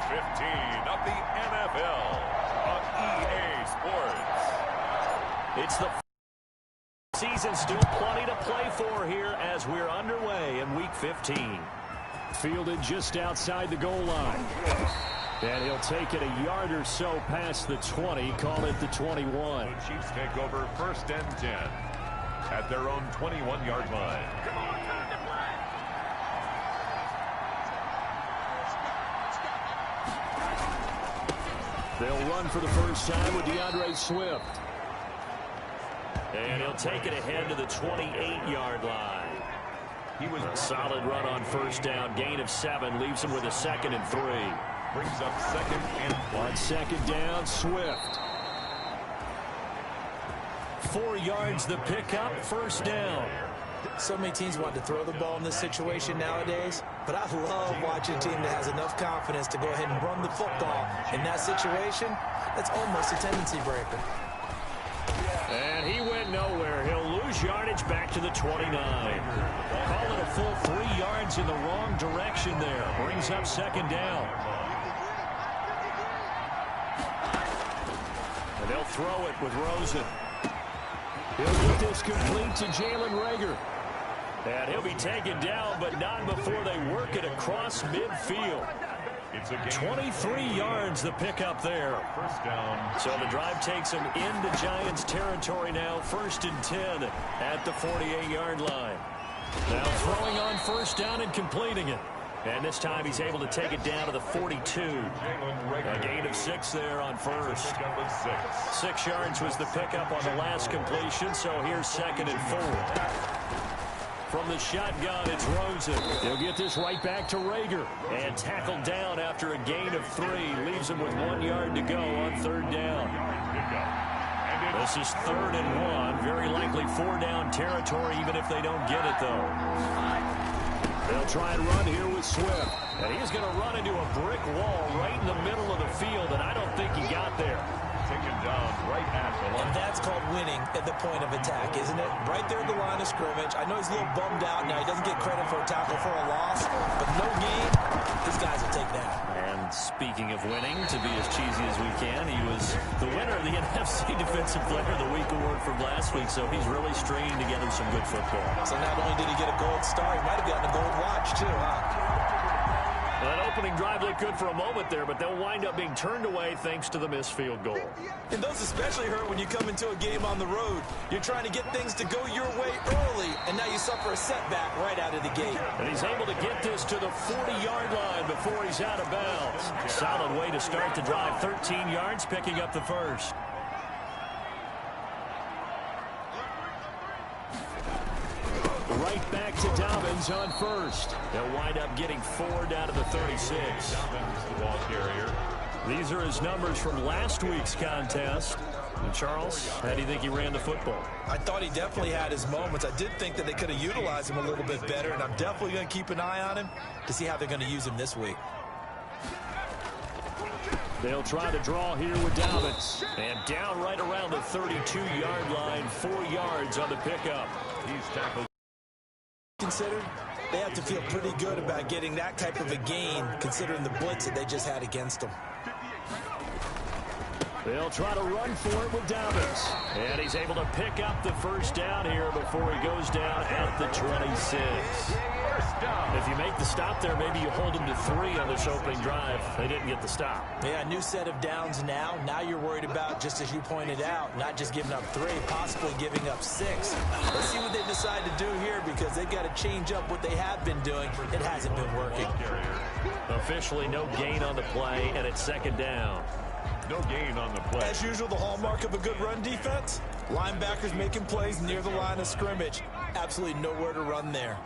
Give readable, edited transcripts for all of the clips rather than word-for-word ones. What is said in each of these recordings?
15 of the NFL on EA Sports. It's the season, still plenty to play for here as we're underway in Week 15. Fielded just outside the goal line. And he'll take it a yard or so past the 20, call it the 21. The Chiefs take over 1st and 10 at their own 21-yard line. They'll run for the first time with DeAndre Swift. And he'll take it ahead to the 28-yard line. He was a solid run on 1st down. Gain of 7 leaves him with a 2nd and 3. Brings up 2nd and 3. On 2nd down, Swift. 4 yards the pickup, 1st down. So many teams want to throw the ball in this situation nowadays, but I love watching a team that has enough confidence to go ahead and run the football. In that situation, that's almost a tendency breaker. And he went nowhere. He'll lose yardage back to the 29. Call it a full 3 yards in the wrong direction there. Brings up 2nd down. And they'll throw it with Rosen. He'll get this complete to Jalen Reagor. And he'll be taken down, but not before they work it across midfield. It's a 23 yards the pickup there. 1st down. So the drive takes him into Giants territory now. 1st and 10 at the 48-yard line. Now throwing on 1st down and completing it. And this time he's able to take it down to the 42. A gain of 6 there on 1st. 6 yards was the pickup on the last completion, so here's 2nd and 4. From the shotgun, it's Rosen. He'll get this right back to Reagor. And tackled down after a gain of 3. Leaves him with 1 yard to go on 3rd down. This is 3rd and 1. Very likely 4-down territory, even if they don't get it, though. They'll try and run here with Swift. And he's going to run into a brick wall right in the middle of the field, and I don't think he got there. Taken down right at the line. And that's called winning at the point of attack, isn't it? Right there at the line of scrimmage. I know he's a little bummed out now. He doesn't get credit for a tackle for a loss, but no gain, these guys will take that. And speaking of winning, to be as cheesy as we can, he was the winner of the NFC Defensive Player of the Week award from last week, so he's really stringing together some good football. So not only did he get a gold star, he might have gotten a gold watch too, huh? Well, that opening drive looked good for a moment there, but they'll wind up being turned away thanks to the missed field goal. And those especially hurt when you come into a game on the road. You're trying to get things to go your way early, and now you suffer a setback right out of the gate. And he's able to get this to the 40-yard line before he's out of bounds. Solid way to start the drive. 13 yards, picking up the 1st. Right back to Dobbins on 1st. They'll wind up getting 4 down to the 36. Dobbins, the ball carrier. These are his numbers from last week's contest. And Charles, how do you think he ran the football? I thought he definitely had his moments. I did think that they could have utilized him a little bit better, and I'm definitely going to keep an eye on him to see how they're going to use him this week. They'll try to draw here with Dobbins. And down right around the 32-yard line, 4 yards on the pickup. He's tackled. Considered, they have to feel pretty good about getting that type of a gain, considering the blitz that they just had against them. They'll try to run for it with Dobbins. And he's able to pick up the 1st down here before he goes down at the 26. If you make the stop there, maybe you hold him to 3 on this opening drive. They didn't get the stop. Yeah, a new set of downs now. Now you're worried about, just as you pointed out, not just giving up 3, possibly giving up 6. Let's see what they decide to do here, because they've got to change up what they have been doing. It hasn't been working. Officially no gain on the play, and it's 2nd down. No gain on the play. As usual, the hallmark of a good run defense, linebackers making plays near the line of scrimmage. Absolutely nowhere to run there.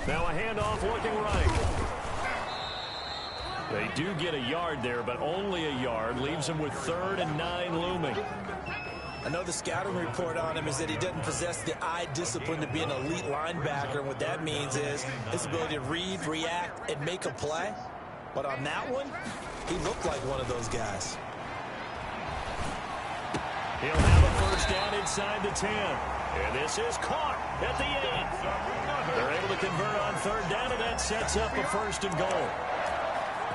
Now a handoff looking right. They do get a yard there, but only a yard. Leaves him with 3rd and 9 looming. I know the scouting report on him is that he doesn't possess the eye discipline to be an elite linebacker. And what that means is his ability to read, react, and make a play. But on that one, he looked like one of those guys. He'll have a 1st down inside the 10. And this is caught at the 8. They're able to convert on third down, and that sets up a 1st and goal.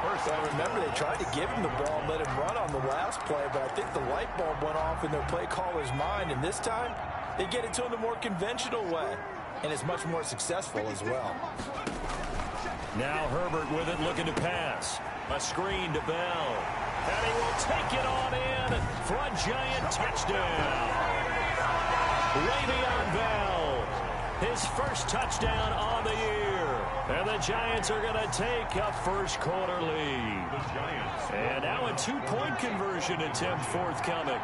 Well, remember, they tried to give him the ball and let him run on the last play, but I think the light bulb went off in their play caller's mind, and this time they get it to him the more conventional way, and it's much more successful as well. Now Herbert with it, looking to pass. A screen to Bell. And he will take it on in for a giant touchdown. Le'Veon Bell, his first touchdown on the year. And the Giants are going to take a first-quarter lead. And now a 2-point conversion attempt forthcoming.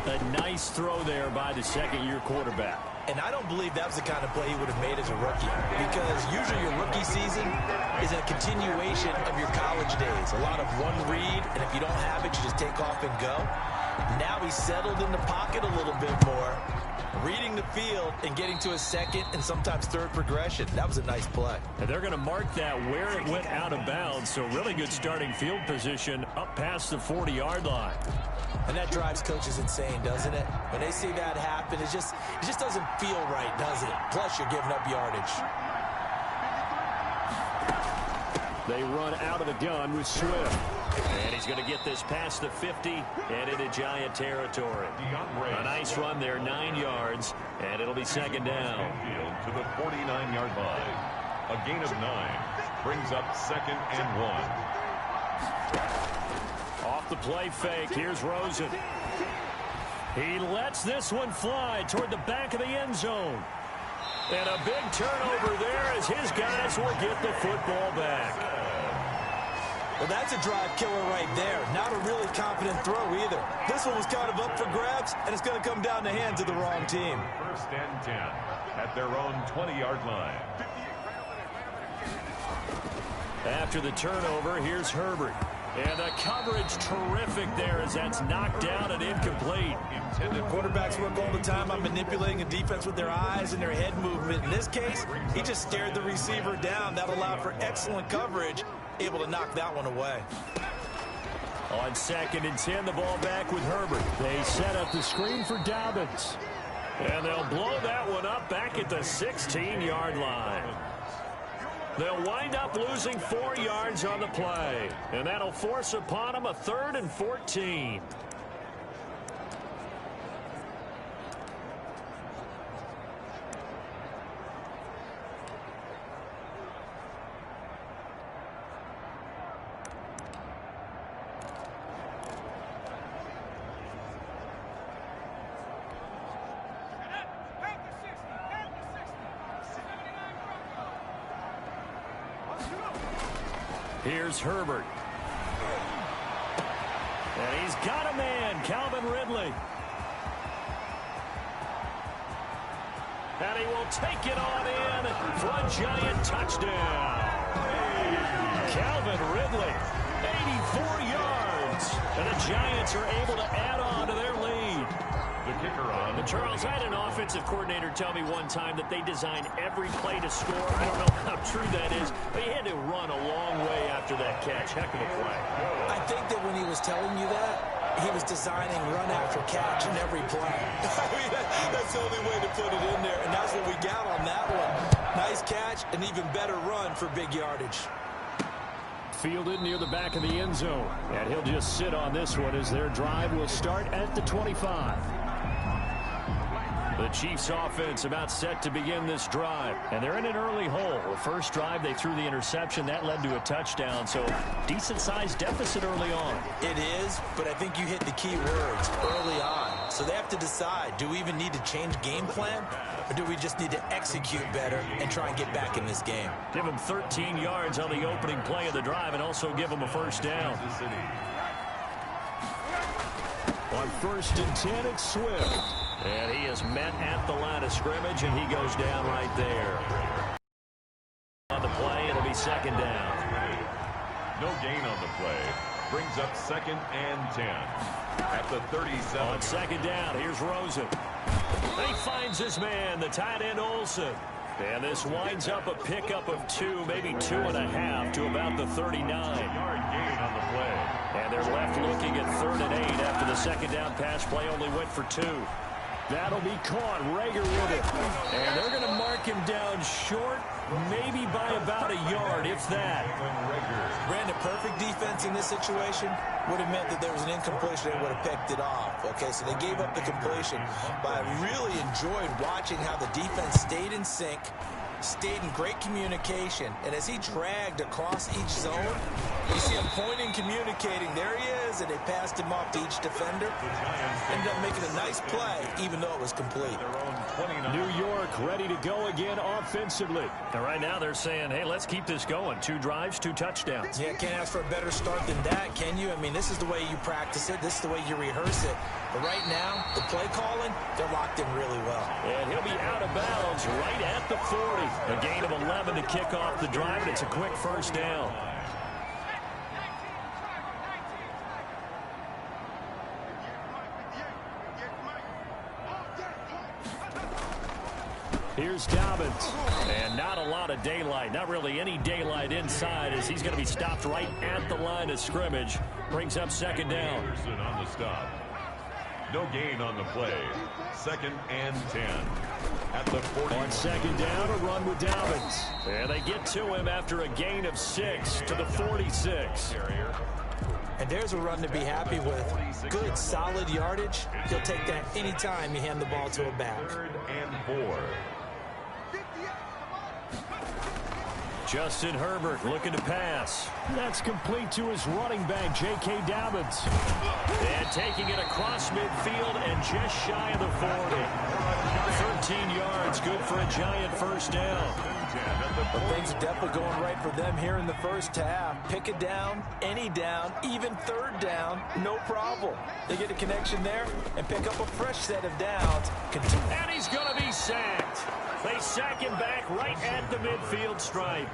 A nice throw there by the second-year quarterback. And I don't believe that was the kind of play he would have made as a rookie, because usually your rookie season is a continuation of your college days. A lot of one read, and if you don't have it, you just take off and go. Now he's settled in the pocket a little bit more, reading the field and getting to a second and sometimes third progression. That was a nice play. And they're going to mark that where it went out of bounds, so really good starting field position up past the 40-yard line. And that drives coaches insane, doesn't it? When they see that happen, it just doesn't feel right, does it? Plus, you're giving up yardage. They run out of the gun with Swift. And he's going to get this past the 50 and into Giant territory. A nice run there, 9 yards, and it'll be second down. To the 49-yard line. A gain of 9 brings up 2nd and 1. Off the play fake, here's Rosen. He lets this one fly toward the back of the end zone. And a big turnover there as his guys will get the football back. Well, that's a drive killer right there. Not a really confident throw either. This one was kind of up for grabs, and it's going to come down the hands of the wrong team. 1st and 10 at their own 20-yard line. After the turnover, here's Herbert. And the coverage terrific there as that's knocked down and incomplete. Quarterbacks work all the time on manipulating a defense with their eyes and their head movement. In this case, he just stared the receiver down. That allowed for excellent coverage, able to knock that one away. On 2nd and 10, the ball back with Herbert. They set up the screen for Dobbins. And they'll blow that one up back at the 16-yard line. They'll wind up losing 4 yards on the play. And that'll force upon them a 3rd and 14. Here's Herbert. And he's got a man, Calvin Ridley. And he will take it on in for a giant touchdown. Calvin Ridley, 84 yards. And the Giants are able to add on to their lead. The kicker on. And Charles, I had an offensive coordinator tell me one time that they design every play to score. I don't know how true that is, but he had to run a long way after that catch. Heck of a play. I think that when he was telling you that, he was designing run after catch in every play. I mean, that's the only way to put it in there, and that's what we got on that one. Nice catch, an even better run for big yardage. Fielded near the back of the end zone. And he'll just sit on this one as their drive will start at the 25. The Chiefs offense about set to begin this drive. And they're in an early hole. The first drive, they threw the interception. That led to a touchdown. So decent-sized deficit early on. It is, but I think you hit the key words early on. So they have to decide, do we even need to change game plan? Or do we just need to execute better and try and get back in this game? Give them 13 yards on the opening play of the drive and also give them a first down. On 1st and 10, it's Swift. And he is met at the line of scrimmage, and he goes down right there. On the play, it'll be second down. No gain on the play. Brings up 2nd and 10 at the 37. On second down, here's Rosen. He finds his man, the tight end Olsen. And this winds up a pickup of 2, maybe 2.5 to about the 39. Yard gain on the play. And they're left looking at 3rd and 8 after the second down pass play only went for 2. That'll be caught. Rager with it. And they're going to mark mark him down short, maybe by about a yard, if that. Brandon, perfect defense in this situation would have meant that there was an incompletion. They would have picked it off. Okay, so they gave up the completion. But I really enjoyed watching how the defense stayed in sync, stayed in great communication, and as he dragged across each zone, you see him pointing, communicating. There he is, and they passed him off to each defender. Ended up making a nice play, even though it was complete. New York ready to go again offensively. And right now they're saying, hey, let's keep this going. 2 drives, 2 touchdowns. Yeah, can't ask for a better start than that, can you? I mean, this is the way you practice it. This is the way you rehearse it. But right now, the play calling, they're locked in really well. And he'll be out of bounds right at the 40. A gain of 11 to kick off the drive, and it's a quick first down. Here's Dobbins. And not a lot of daylight, not really any daylight inside, as he's going to be stopped right at the line of scrimmage. Brings up second down. On the stop. No gain on the play. 2nd and 10. At the 40. On second down, a run with Dobbins. And they get to him after a gain of 6 to the 46. And there's a run to be happy with. Good, solid yardage. He'll take that anytime you hand the ball to a back. 3rd and 4. Justin Herbert looking to pass. That's complete to his running back, J.K. Dobbins. And taking it across midfield and just shy of the 40. 13 yards, good for a Giant first down. But things are definitely going right for them here in the first half. Pick it down, any down, even 3rd down, no problem. They get a connection there and pick up a fresh set of downs. And he's going to be sacked. They sack him back right at the midfield stripe.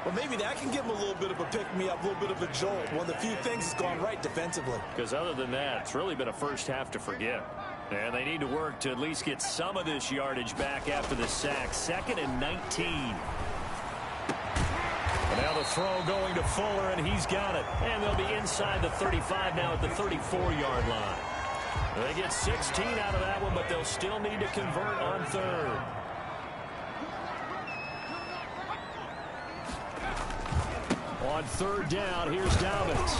Well, maybe that can give him a little bit of a pick-me-up, a little bit of a jolt. One of the few things that's gone right defensively. Because other than that, it's really been a first half to forget. And they need to work to at least get some of this yardage back after the sack. 2nd and 19. And now the throw going to Fuller, and he's got it. And they'll be inside the 35 now at the 34-yard line. They get 16 out of that one, but they'll still need to convert on 3rd. On 3rd down, here's Dobbins.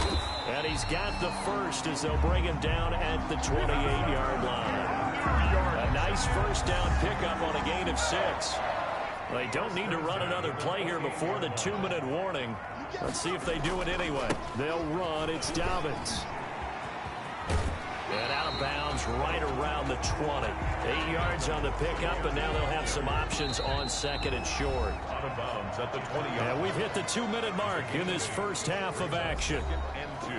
And he's got the first as they'll bring him down at the 28-yard line. A nice first down pickup on a gain of 6. They don't need to run another play here before the 2-minute warning. Let's see if they do it anyway. They'll run. It's Dobbins. And out of bounds right around the 20. 8 yards on the pickup, and now they'll have some options on 2nd and short. Out of bounds at the 20. And we've hit the 2-minute mark in this first half of action. 2nd and 2.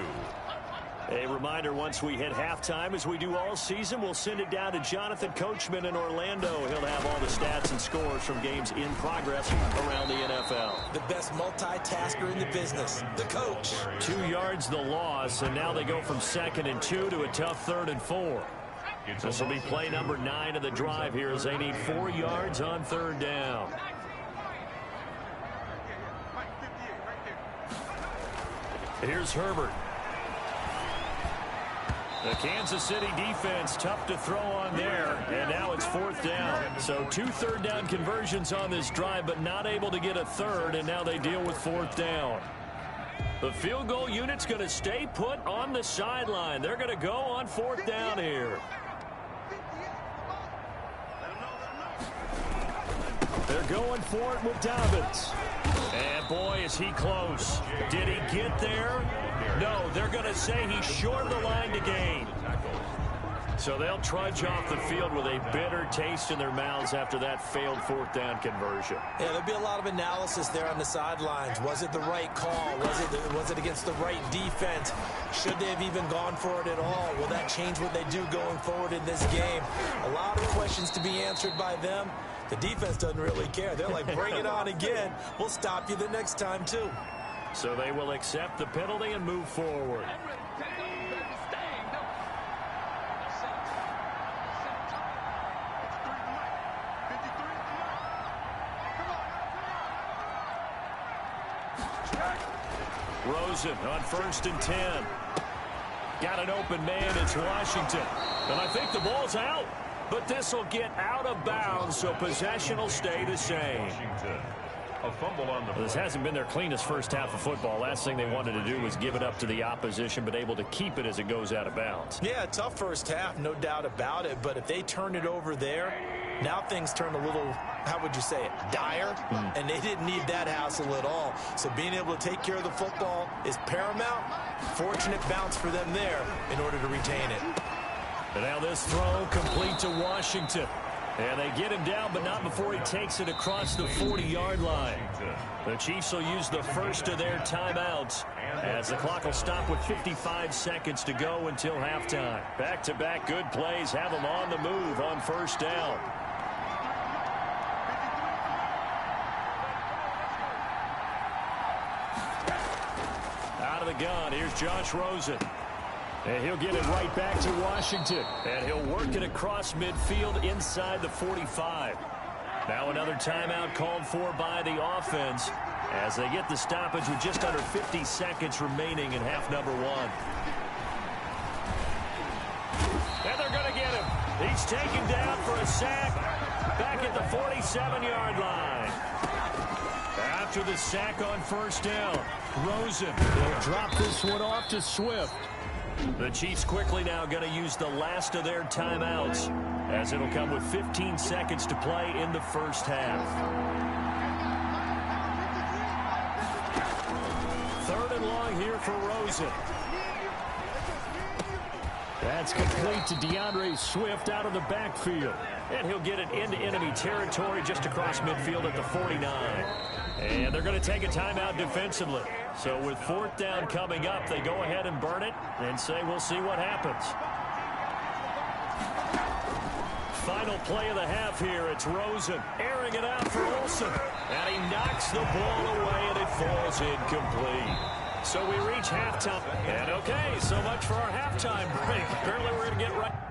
A reminder, once we hit halftime, as we do all season, we'll send it down to Jonathan Coachman in Orlando. He'll have all the stats and scores from games in progress around the NFL. The best multitasker in the business, the coach. 2 yards the loss, and now they go from 2nd and 2 to a tough 3rd and 4. This will be play number 9 of the drive here as they need 4 yards on 3rd down. Here's Herbert. The Kansas City defense tough to throw on there, and now it's 4th down. So 2 3rd down conversions on this drive, but not able to get a 3rd, and now they deal with 4th down. The field goal unit's going to stay put on the sideline. They're going to go on 4th down here. They're going for it with Dobbins. And boy, is he close. Did he get there? No, they're going to say he's short of the line to gain. So they'll trudge off the field with a bitter taste in their mouths after that failed 4th down conversion. Yeah, there'll be a lot of analysis there on the sidelines. Was it the right call? Was it against the right defense? Should they have even gone for it at all? Will that change what they do going forward in this game? A lot of questions to be answered by them. The defense doesn't really care. They're like, bring it on again. We'll stop you the next time, too. So they will accept the penalty and move forward. Rosen on 1st and 10. Got an open man. It's Washington. And I think the ball's out. but this will get out of bounds, so possession will stay the same. A fumble on the This hasn't been their cleanest first half of football. Last thing they wanted to do was give it up to the opposition, but able to keep it as it goes out of bounds. Yeah, tough first half, no doubt about it. But if they turn it over there, now things turn a little, how would you say it, dire? And they didn't need that hassle at all. So being able to take care of the football is paramount. Fortunate bounce for them there in order to retain it. And now this throw complete to Washington. And they get him down, but not before he takes it across the 40-yard line. The Chiefs will use the first of their timeouts as the clock will stop with 55 seconds to go until halftime. Back-to-back good plays have them on the move on first down. Out of the gun, here's Josh Rosen. And he'll get it right back to Washington. And he'll work it across midfield inside the 45. Now another timeout called for by the offense as they get the stoppage with just under 50 seconds remaining in half number one. And they're going to get him. He's taken down for a sack back at the 47-yard line. After the sack on first down, Rosen will drop this one off to Swift. The Chiefs quickly now going to use the last of their timeouts as it'll come with 15 seconds to play in the first half. Third and long here for Rosen. That's complete to DeAndre Swift out of the backfield. And he'll get it into enemy territory just across midfield at the 49. And they're going to take a timeout defensively. So with fourth down coming up, they go ahead and burn it and say we'll see what happens. Final play of the half here. It's Rosen airing it out for Olsen. And he knocks the ball away and it falls incomplete. So we reach halftime. And okay, so much for our halftime break. Apparently we're going to get right.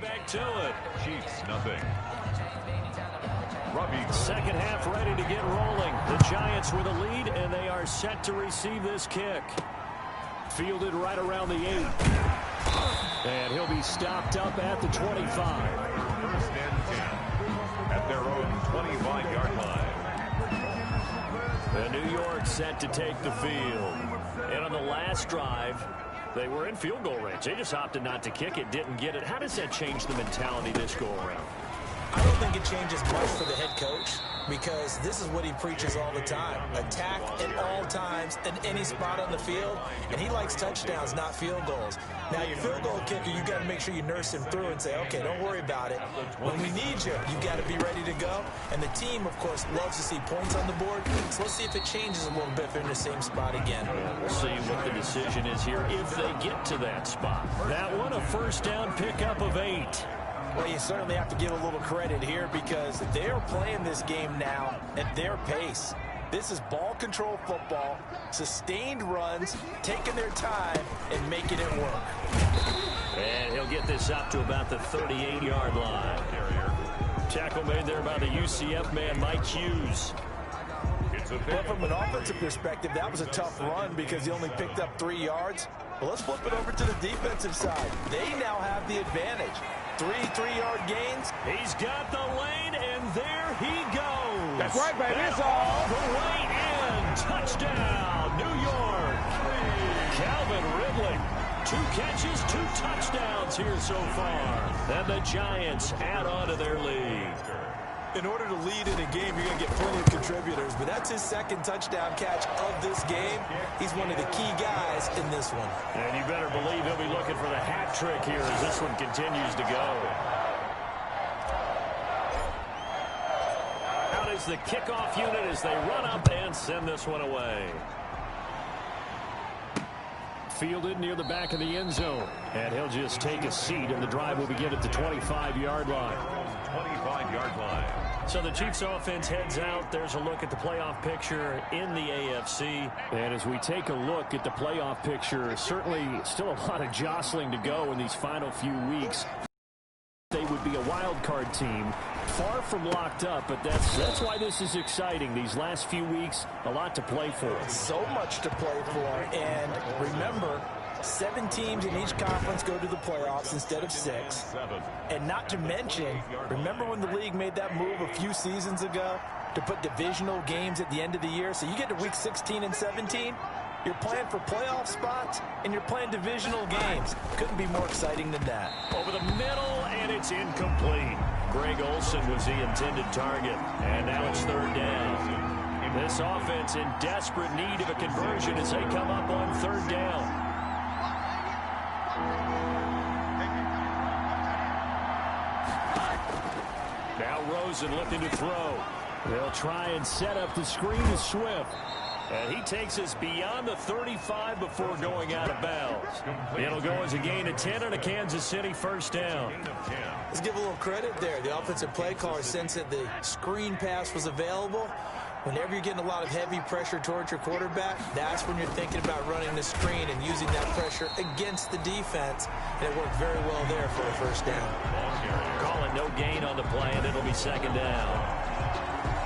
Back to it. Chiefs, nothing. Second half ready to get rolling. The Giants with a lead, and they are set to receive this kick. Fielded right around the 8. And he'll be stopped up at the 25. First and 10 at their own 25-yard line. And New York set to take the field. And on the last drive, they were in field goal range. They just opted not to kick it, didn't get it. How does that change the mentality this go around? I don't think it changes much for the head coach because this is what he preaches all the time. Attack at all times in any spot on the field, and he likes touchdowns, not field goals. Now, your field goal kicker, you got to make sure you nurse him through and say, okay, don't worry about it. When we need you, you got to be ready to go. And the team, of course, loves to see points on the board. So let's see if it changes a little bit if they're in the same spot again. We'll see what the decision is here if they get to that spot. That one, a first down pickup of 8. Well, you certainly have to give a little credit here because they're playing this game now at their pace. This is ball control football, sustained runs, taking their time, and making it work. And he'll get this up to about the 38-yard line. Tackle made there by the UCF man, Mike Hughes. But from an offensive perspective, that was a tough run because he only picked up 3 yards. Well, let's flip it over to the defensive side. They now have the advantage. 3-3-yard gains. He's got the lane, and there he goes. That's right, baby. It's all the way in. Touchdown, New York. Calvin Ridley. 2 catches, 2 touchdowns here so far. And the Giants add on to their lead. In order to lead in a game, you're going to get plenty of contributors, but that's his second touchdown catch of this game. He's one of the key guys in this one. And you better believe he'll be looking for the hat trick here as this one continues to go. Out is the kickoff unit as they run up and send this one away. Fielded near the back of the end zone. And he'll just take a seat, and the drive will begin at the 25-yard line. 25-yard line. So the Chiefs offense heads out. There's a look at the playoff picture in the AFC. And as we take a look at the playoff picture, certainly still a lot of jostling to go in these final few weeks. They would be a wild card team, far from locked up, but that's why this is exciting. These last few weeks, a lot to play for. So much to play for, and remember, 7 teams in each conference go to the playoffs instead of 6. And not to mention, remember when the league made that move a few seasons ago to put divisional games at the end of the year? So you get to week 16 and 17, you're playing for playoff spots, and you're playing divisional games. Couldn't be more exciting than that. Over the middle, and it's incomplete. Greg Olsen was the intended target, and now it's 3rd down. This offense in desperate need of a conversion as they come up on 3rd down. Now Rosen looking to throw. They'll try and set up the screen to Swift. And he takes us beyond the 35 before going out of bounds. It'll go as a gain of 10 and a Kansas City first down. Let's give a little credit there. The offensive play caller sensed that the screen pass was available. Whenever you're getting a lot of heavy pressure towards your quarterback, that's when you're thinking about running the screen and using that pressure against the defense. And it worked very well there for a first down. Calling no gain on the play, and it'll be 2nd down.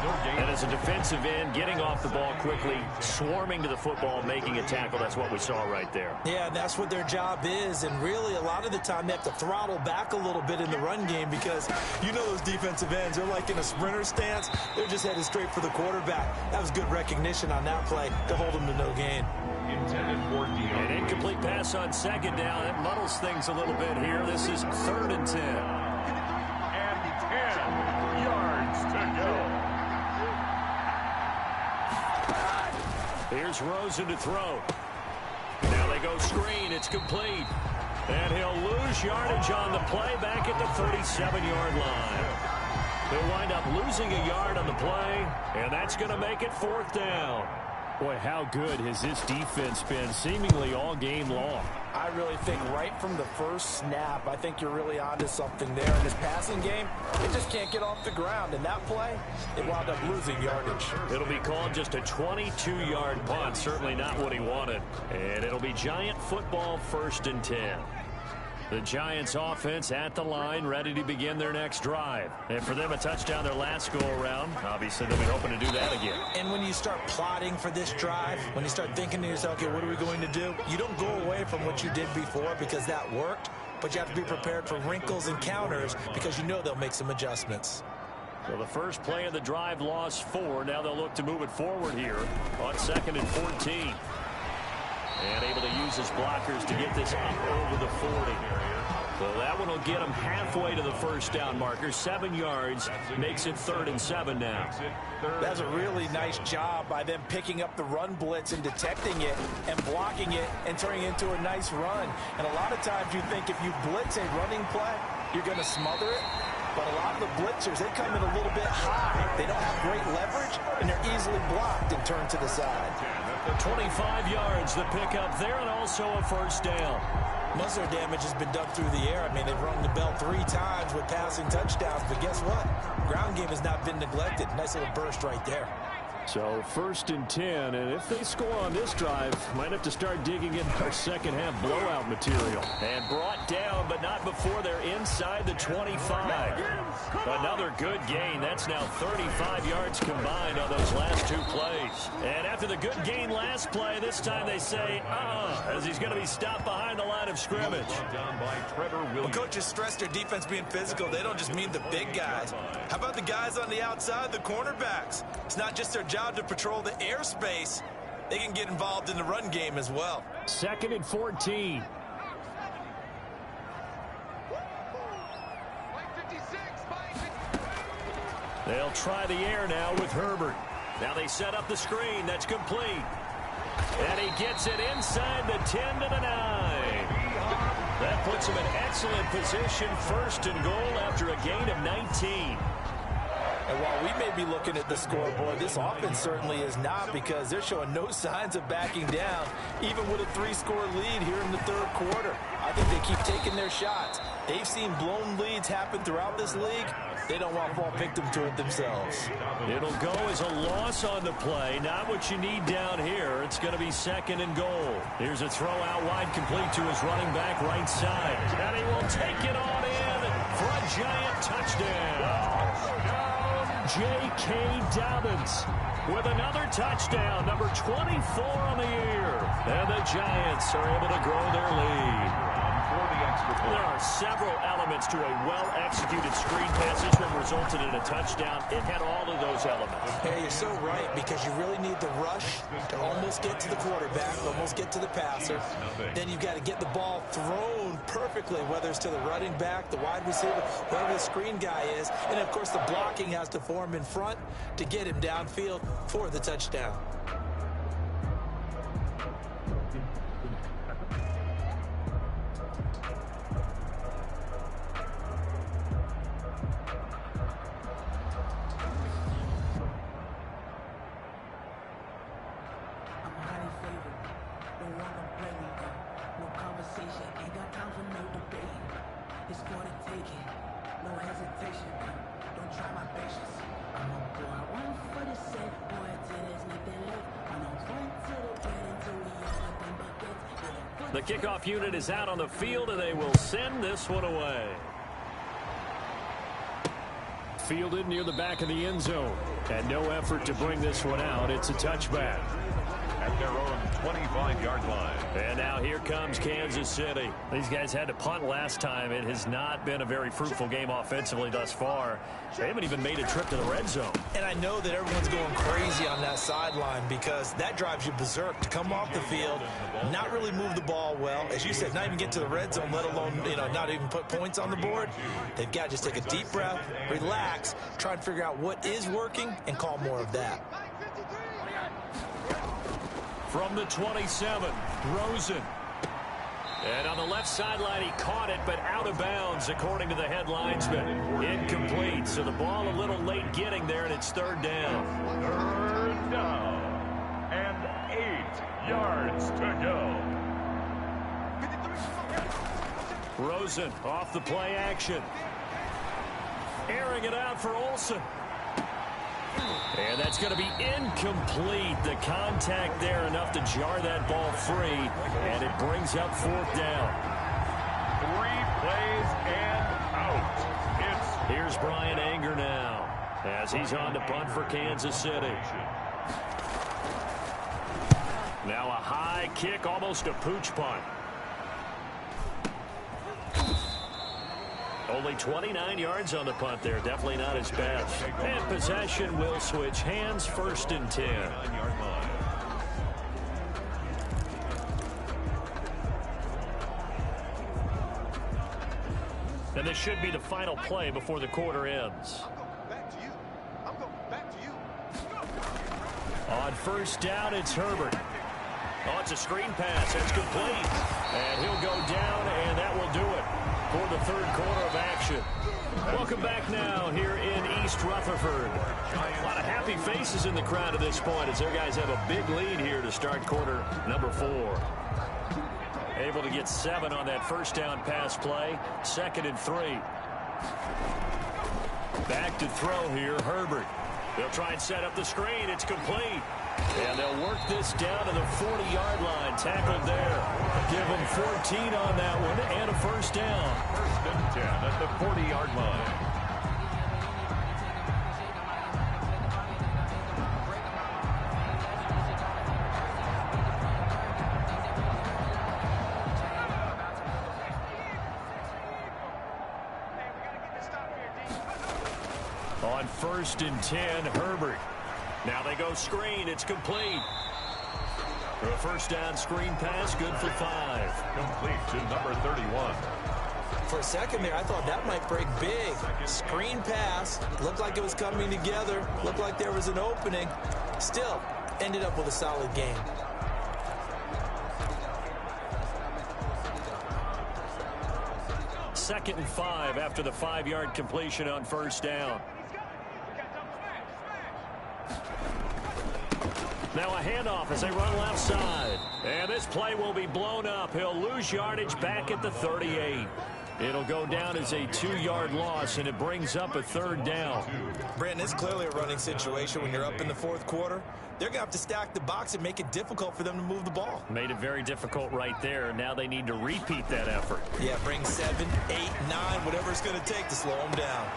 And as a defensive end, getting off the ball quickly, swarming to the football, making a tackle, that's what we saw right there. Yeah, that's what their job is, and really a lot of the time they have to throttle back a little bit in the run game because you know those defensive ends, they're like in a sprinter stance. They're just headed straight for the quarterback. That was good recognition on that play to hold them to no gain. An incomplete pass on 2nd down. That muddles things a little bit here. This is 3rd and 10. And 10 yards to go. Here's Rosen to throw. Now they go screen. It's complete. And he'll lose yardage on the play back at the 37-yard line. They'll wind up losing a yard on the play, and that's going to make it 4th down. Boy, how good has this defense been seemingly all game long? I really think right from the first snap, I think you're really onto something there. In this passing game, they just can't get off the ground. And that play, they wound up losing yardage. It'll be called just a 22-yard punt. Certainly not what he wanted. And it'll be Giant football 1st and 10. The Giants offense at the line, ready to begin their next drive. And for them, a touchdown their last go-around. Obviously, they'll be hoping to do that again. And when you start plotting for this drive, when you start thinking to yourself, okay, what are we going to do? You don't go away from what you did before because that worked, but you have to be prepared for wrinkles and counters because you know they'll make some adjustments. So the first play of the drive lost 4. Now they'll look to move it forward here on 2nd and 14. And able to use his blockers to get this up over the 40. So that one will get him halfway to the first down marker. 7 yards makes it 3rd and 7 now. That's a really nice job by them picking up the run blitz and detecting it and blocking it and turning it into a nice run. And a lot of times you think if you blitz a running play, you're going to smother it. But a lot of the blitzers, they come in a little bit high. They don't have great leverage, and they're easily blocked and turned to the side. 25 yards the pickup there, and also a first down. Most of their damage has been done through the air. I mean, they've rung the bell 3 times with passing touchdowns, but guess what? Ground game has not been neglected. Nice little burst right there. So 1st and 10, and if they score on this drive, might have to start digging in our second half blowout material. And brought down, but not before they're inside the 25. Another good gain. That's now 35 yards combined on those last 2 plays. And after the good gain last play, this time they say, as he's going to be stopped behind the line of scrimmage. Well, coaches stress their defense being physical. They don't just mean the big guys. How about the guys on the outside, the cornerbacks? It's not just their job to patrol the airspace. They can get involved in the run game as well. 2nd and 14. They'll try the air now with Herbert. Now they set up the screen. That's complete. And he gets it inside the 10 to the 9. That puts him in excellent position. 1st and goal after a gain of 19. And while we may be looking at the scoreboard, this offense certainly is not, because they're showing no signs of backing down, even with a 3-score lead here in the 3rd quarter. I think they keep taking their shots. They've seen blown leads happen throughout this league. They don't want to fall victim to it themselves. It'll go as a loss on the play. Not what you need down here. It's going to be 2nd and goal. Here's a throw out wide, complete to his running back right side. And he will take it on in for a Giant touchdown. J.K. Dobbins with another touchdown, number 24 on the year. And the Giants are able to grow their lead. There are several elements to a well-executed screen pass. This one resulted in a touchdown. It had all of those elements. Hey, you're so right, because you really need the rush to almost get to the quarterback, almost get to the passer. Then you've got to get the ball thrown perfectly, whether it's to the running back, the wide receiver, whoever the screen guy is. And, of course, the blocking has to form in front to get him downfield for the touchdown. The kickoff unit is out on the field, and they will send this one away. Fielded near the back of the end zone. And no effort to bring this one out. It's a touchback. At their own 25-yard line. And now here comes Kansas City. These guys had to punt last time. It has not been a very fruitful game offensively thus far. They haven't even made a trip to the red zone. And I know that everyone's going crazy on that sideline, because that drives you berserk to come off the field, not really move the ball well. As you said, not even get to the red zone, let alone, not even put points on the board. They've got to just take a deep breath, relax, try and figure out what is working, and call more of that. From the 27, Rosen. And on the left sideline, he caught it, but out of bounds, according to the head linesman. Incomplete, so the ball a little late getting there, and it's 3rd down. 3rd down, and 8 yards to go. Rosen off the play action. Airing it out for Olsen. And that's going to be incomplete. The contact there enough to jar that ball free, and it brings up 4th down. 3 plays and out. Here's Brian Anger now as he's on to punt for Kansas City. Now a high kick, almost a pooch punt. Only 29 yards on the punt there. Definitely not his best. And possession will switch hands, 1st and 10. And this should be the final play before the quarter ends. On 1st down, it's Herbert. Oh, it's a screen pass. That's complete. And he'll go down, and that will do it for the 3rd quarter of action. Welcome back now here in East Rutherford. A lot of happy faces in the crowd at this point as their guys have a big lead here to start quarter number 4. Able to get 7 on that 1st down pass play. 2nd and 3. Back to throw here, Herbert. They'll try and set up the screen. It's complete. And they'll work this down to the 40-yard line. Tackled there. Give them 14 on that one and a 1st down. 1st and 10 at the 40-yard line. On 1st and 10, Herbert. Now they go screen. It's complete. For a 1st down screen pass, good for 5. Complete to number 31. For a second there, I thought that might break big. Screen pass. Looked like it was coming together. Looked like there was an opening. Still, ended up with a solid game. Second and 5 after the 5-yard completion on 1st down. Now a handoff as they run left side. And this play will be blown up. He'll lose yardage back at the 38. It'll go down as a 2-yard loss, and it brings up a 3rd down. Brandon, it's clearly a running situation when you're up in the 4th quarter. They're going to have to stack the box and make it difficult for them to move the ball. Made it very difficult right there. Now they need to repeat that effort. Yeah, bring 7, 8, 9, whatever it's going to take to slow them down.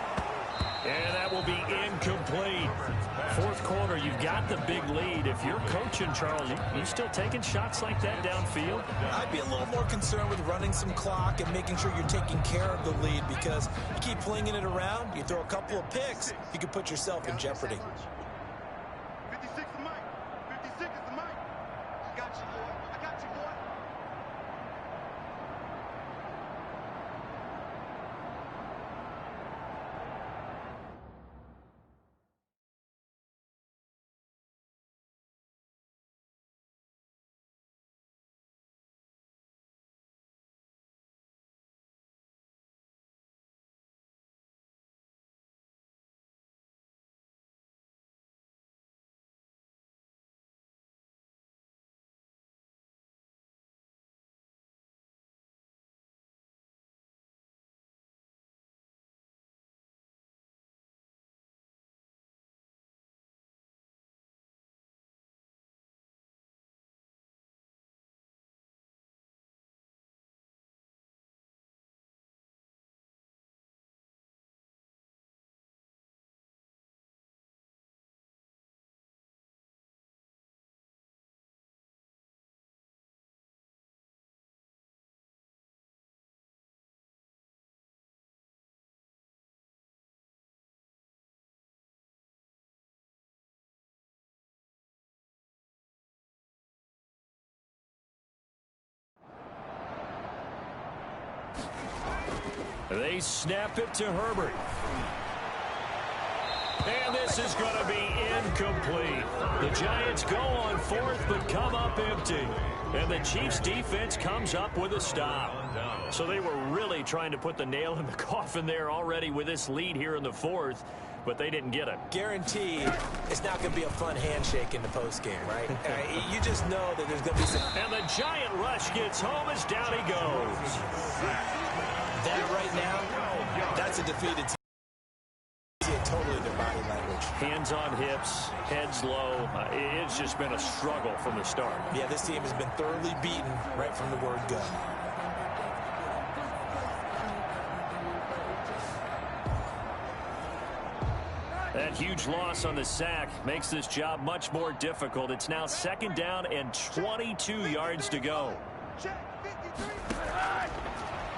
And that will be incomplete. 4th quarter, you've got the big lead. If you're coaching, Charles, you still taking shots like that downfield? I'd be a little more concerned with running some clock and making sure you're taking care of the lead, because you keep flinging it around, you throw a couple of picks, you could put yourself in jeopardy. 56 is Mike. 56 is Mike. I got you, boy. I got you, boy. They snap it to Herbert. And this is going to be incomplete. The Giants go on 4th but come up empty. And the Chiefs defense comes up with a stop. So they were really trying to put the nail in the coffin there already with this lead here in the 4th, but they didn't get it. Guaranteed, it's not going to be a fun handshake in the postgame, right? You just know that there's going to be some... And the Giant rush gets home as down he goes. That right now, that's a defeated team. Totally their body language. Hands on hips, heads low. It's just been a struggle from the start. Yeah, this team has been thoroughly beaten right from the word go. Huge loss on the sack makes this job much more difficult. It's now 2nd down and 22 yards to go.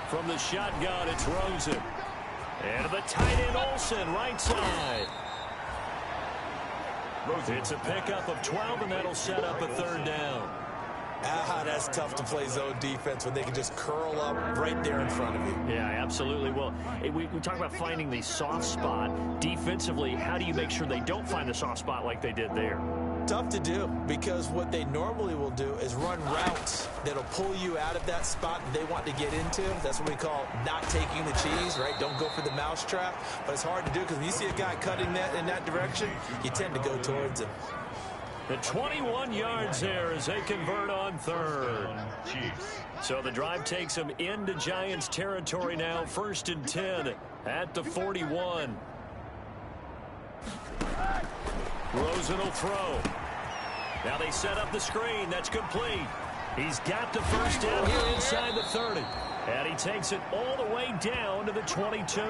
From the shotgun, it's Rosen. And the tight end Olsen, right side. It's a pickup of 12, and that'll set up a 3rd down. That's tough to play zone defense when they can just curl up right there in front of you. Yeah, absolutely. Well, we talk about finding the soft spot. Defensively, how do you make sure they don't find the soft spot like they did there? Tough to do, because what they normally will do is run routes that'll pull you out of that spot they want to get into. That's what we call not taking the cheese, right? Don't go for the mousetrap. But it's hard to do, because when you see a guy cutting that in that direction, you tend to go towards him. The 21 yards there as they convert on 3rd. So the drive takes them into Giants territory now. 1st and 10 at the 41. Rosen will throw. Now they set up the screen. That's complete. He's got the 1st down here inside the 30. And he takes it all the way down to the 22.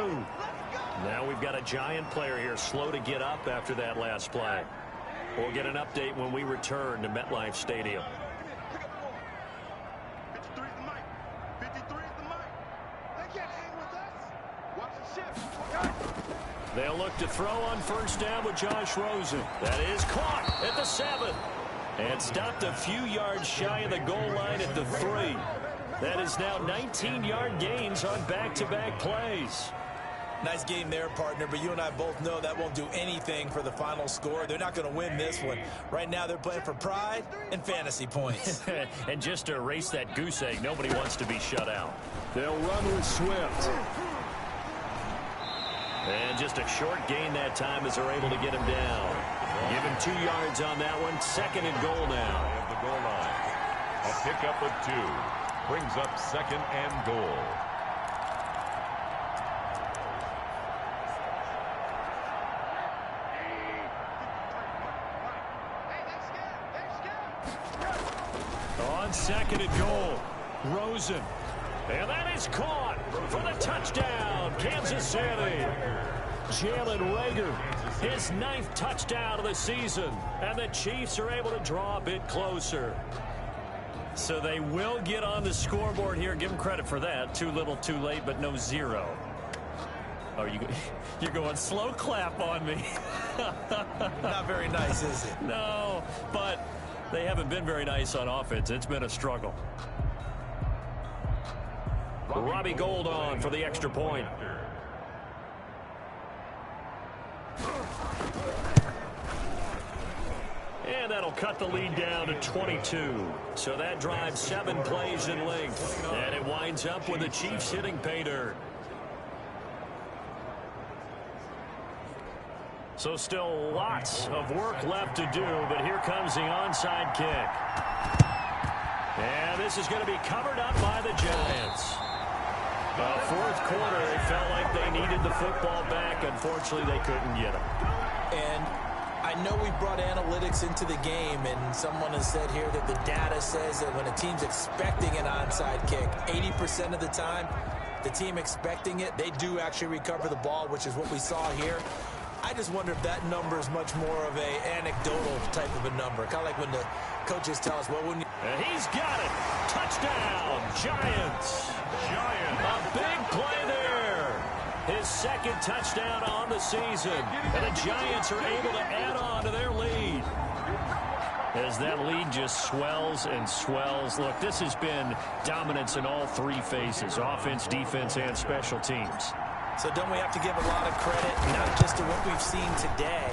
Now we've got a Giant player here slow to get up after that last play. We'll get an update when we return to MetLife Stadium. 53 is the mic. 53 is the mic. They can't hang with us. Watch the shift. They'll look to throw on 1st down with Josh Rosen. That is caught at the 7. And stopped a few yards shy of the goal line at the 3. That is now 19-yard gains on back-to-back plays. Nice game there, partner, but you and I both know that won't do anything for the final score. They're not going to win this one. Right now, they're playing for pride and fantasy points. And just to erase that goose egg, nobody wants to be shut out. They'll run with Swift. And just a short gain that time as they're able to get him down. Give him 2 yards on that one. 2nd and goal now. At the goal line. A pickup of 2. Brings up 2nd and goal. On 2nd and goal, Rosen. And that is caught for the touchdown, Kansas City. Jalen Reagor, his 9th touchdown of the season. And the Chiefs are able to draw a bit closer. So they will get on the scoreboard here. Give them credit for that. Too little, too late, but no 0. Oh, you're going slow clap on me. Not very nice, is it? No, but they haven't been very nice on offense. It's been a struggle. Robbie Gould on for the extra point. And that'll cut the lead down to 22. So that drives 7 plays in length. And it winds up with the Chiefs hitting pay dirt. So still lots of work left to do, but here comes the onside kick. And this is going to be covered up by the Giants. 4th quarter, it felt like they needed the football back. Unfortunately, they couldn't get it. And I know we brought analytics into the game, and someone has said here that the data says that when a team's expecting an onside kick, 80% of the time, the team expecting it, they do actually recover the ball, which is what we saw here. I just wonder if that number is much more of a anecdotal type of a number. Kind of like when the coaches tell us, well, when you... And he's got it. Touchdown, Giants. A big play there. His 2nd touchdown on the season. And the Giants are able to add on to their lead. As that lead just swells and swells. Look, this has been dominance in all 3 phases. Offense, defense, and special teams. So don't we have to give a lot of credit, not just to what we've seen today,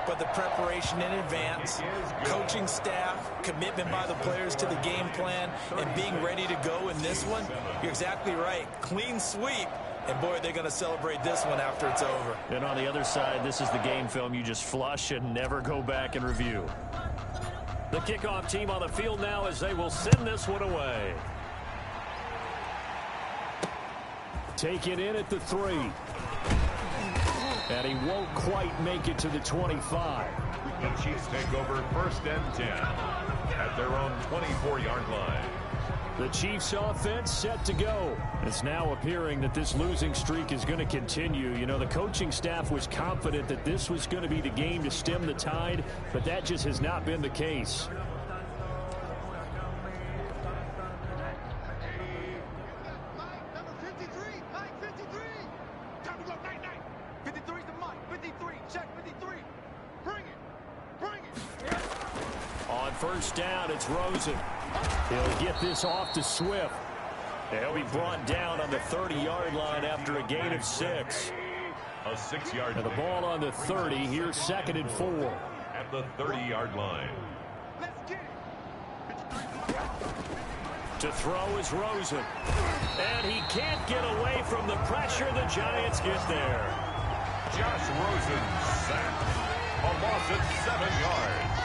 but the preparation in advance, coaching staff, commitment by the players to the game plan, and being ready to go in this one? You're exactly right. Clean sweep. And, boy, they're going to celebrate this one after it's over. And on the other side, this is the game film you just flush and never go back and review. The kickoff team on the field now as they will send this one away. Taken in at the 3. And he won't quite make it to the 25. The Chiefs take over 1st and 10 at their own 24-yard line. The Chiefs offense set to go. It's now appearing that this losing streak is going to continue. You know, the coaching staff was confident that this was going to be the game to stem the tide, but that just has not been the case. On first down, it's Rosen. He'll get this off to Swift. He'll be brought down on the 30-yard line after a gain of 6. A 6-yard And the ball on the 30. Here's 2nd and 4. at the 30-yard line. To throw is Rosen. And he can't get away from the pressure. The Giants get there. Josh Rosen sacked. A loss at 7 yards.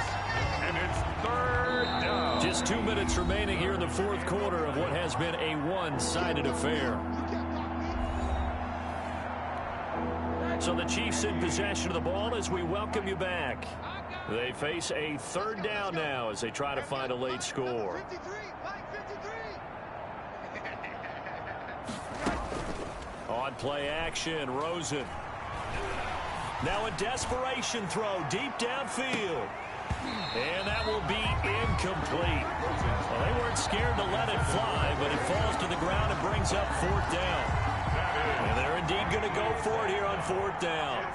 And it's 3rd down. Just 2 minutes remaining here in the 4th quarter of what has been a one-sided affair. So the Chiefs in possession of the ball as we welcome you back. They face a 3rd down now as they try to find a late score. On play action, Rosen. Now a desperation throw deep downfield. And that will be incomplete. Well, they weren't scared to let it fly, but it falls to the ground and brings up 4th down. And they're indeed going to go for it here on 4th down.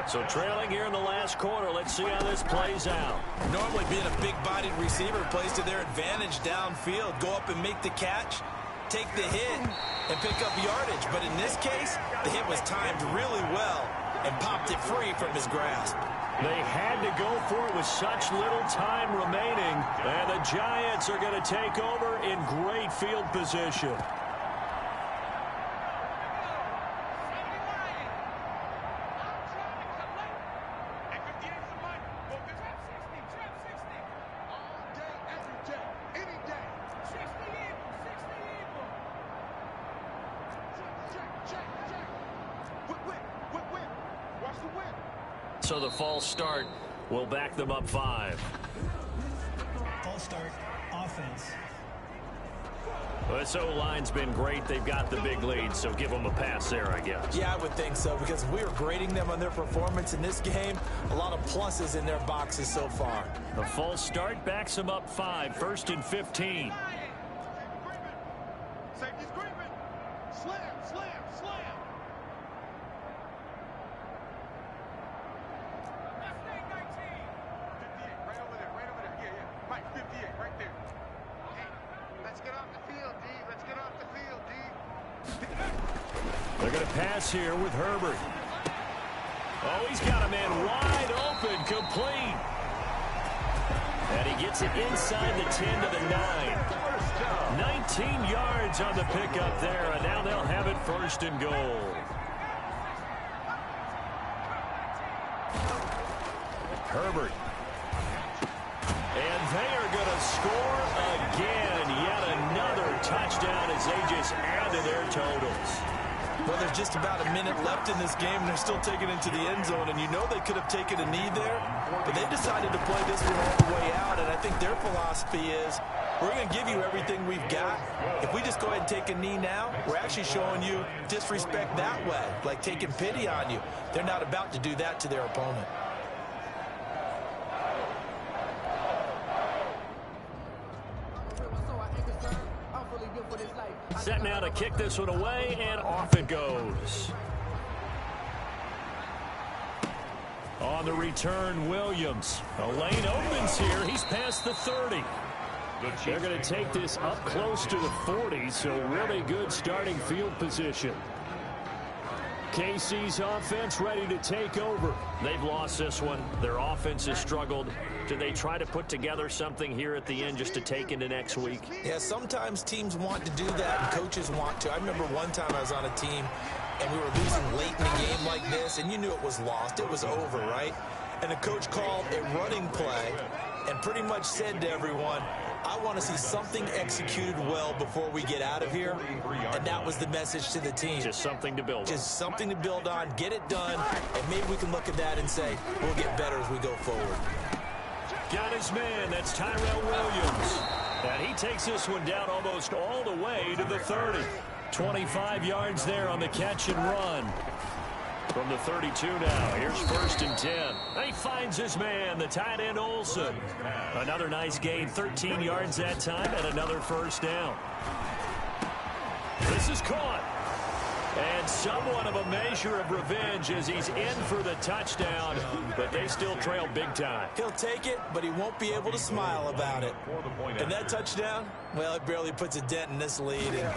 So trailing here in the last quarter, let's see how this plays out. Normally being a big-bodied receiver plays to their advantage downfield. Go up and make the catch, take the hit, and pick up yardage. But in this case, the hit was timed really well and popped it free from his grasp. They had to go for it with such little time remaining. And the Giants are going to take over in great field position. So the false start will back them up 5. False start, offense. Well, this O-line's been great. They've got the big lead, so give them a pass there, I guess. Yeah, I would think so, because we were grading them on their performance in this game. A lot of pluses in their boxes so far. The false start backs them up 5. 1st and 15. Safety screaming. Slam, slam, slam. They're going to pass here with Herbert. Oh, he's got a man wide open, complete. And he gets it inside the 10 to the 9. 19 yards on the pickup there, and now they'll have it 1st and goal. Herbert. And they are going to score again. Yet another touchdown as they just add to their totals. Well, there's just about a minute left in this game, and they're still taking it to the end zone. And you know they could have taken a knee there, but they decided to play this one all the way out. And I think their philosophy is, we're going to give you everything we've got. If we just go ahead and take a knee now, we're actually showing you disrespect that way, like taking pity on you. They're not about to do that to their opponent. Set now to kick this one away, and off it goes. On the return, Williams. A lane opens here. He's past the 30. They're going to take this up close to the 40, so really good starting field position. KC's offense ready to take over. They've lost this one. Their offense has struggled. Do they try to put together something here at the end just to take into next week? Yeah, sometimes teams want to do that and coaches want to. I remember one time I was on a team and we were losing late in the game like this, and you knew it was lost. It was over, right? And the coach called a running play and pretty much said to everyone, I want to see something executed well before we get out of here. And that was the message to the team. Just something to build on. Just something to build on, get it done, and maybe we can look at that and say, we'll get better as we go forward. Got his man. That's Tyrell Williams. And he takes this one down almost all the way to the 30. 25 yards there on the catch and run. From the 32 now, here's 1st and 10. And he finds his man, the tight end Olsen. Another nice gain, 13 yards that time, and another first down. This is caught. And somewhat of a measure of revenge as he's in for the touchdown, but they still trail big time. He'll take it, but he won't be able to smile about it. And that touchdown, well, it barely puts a dent in this lead. And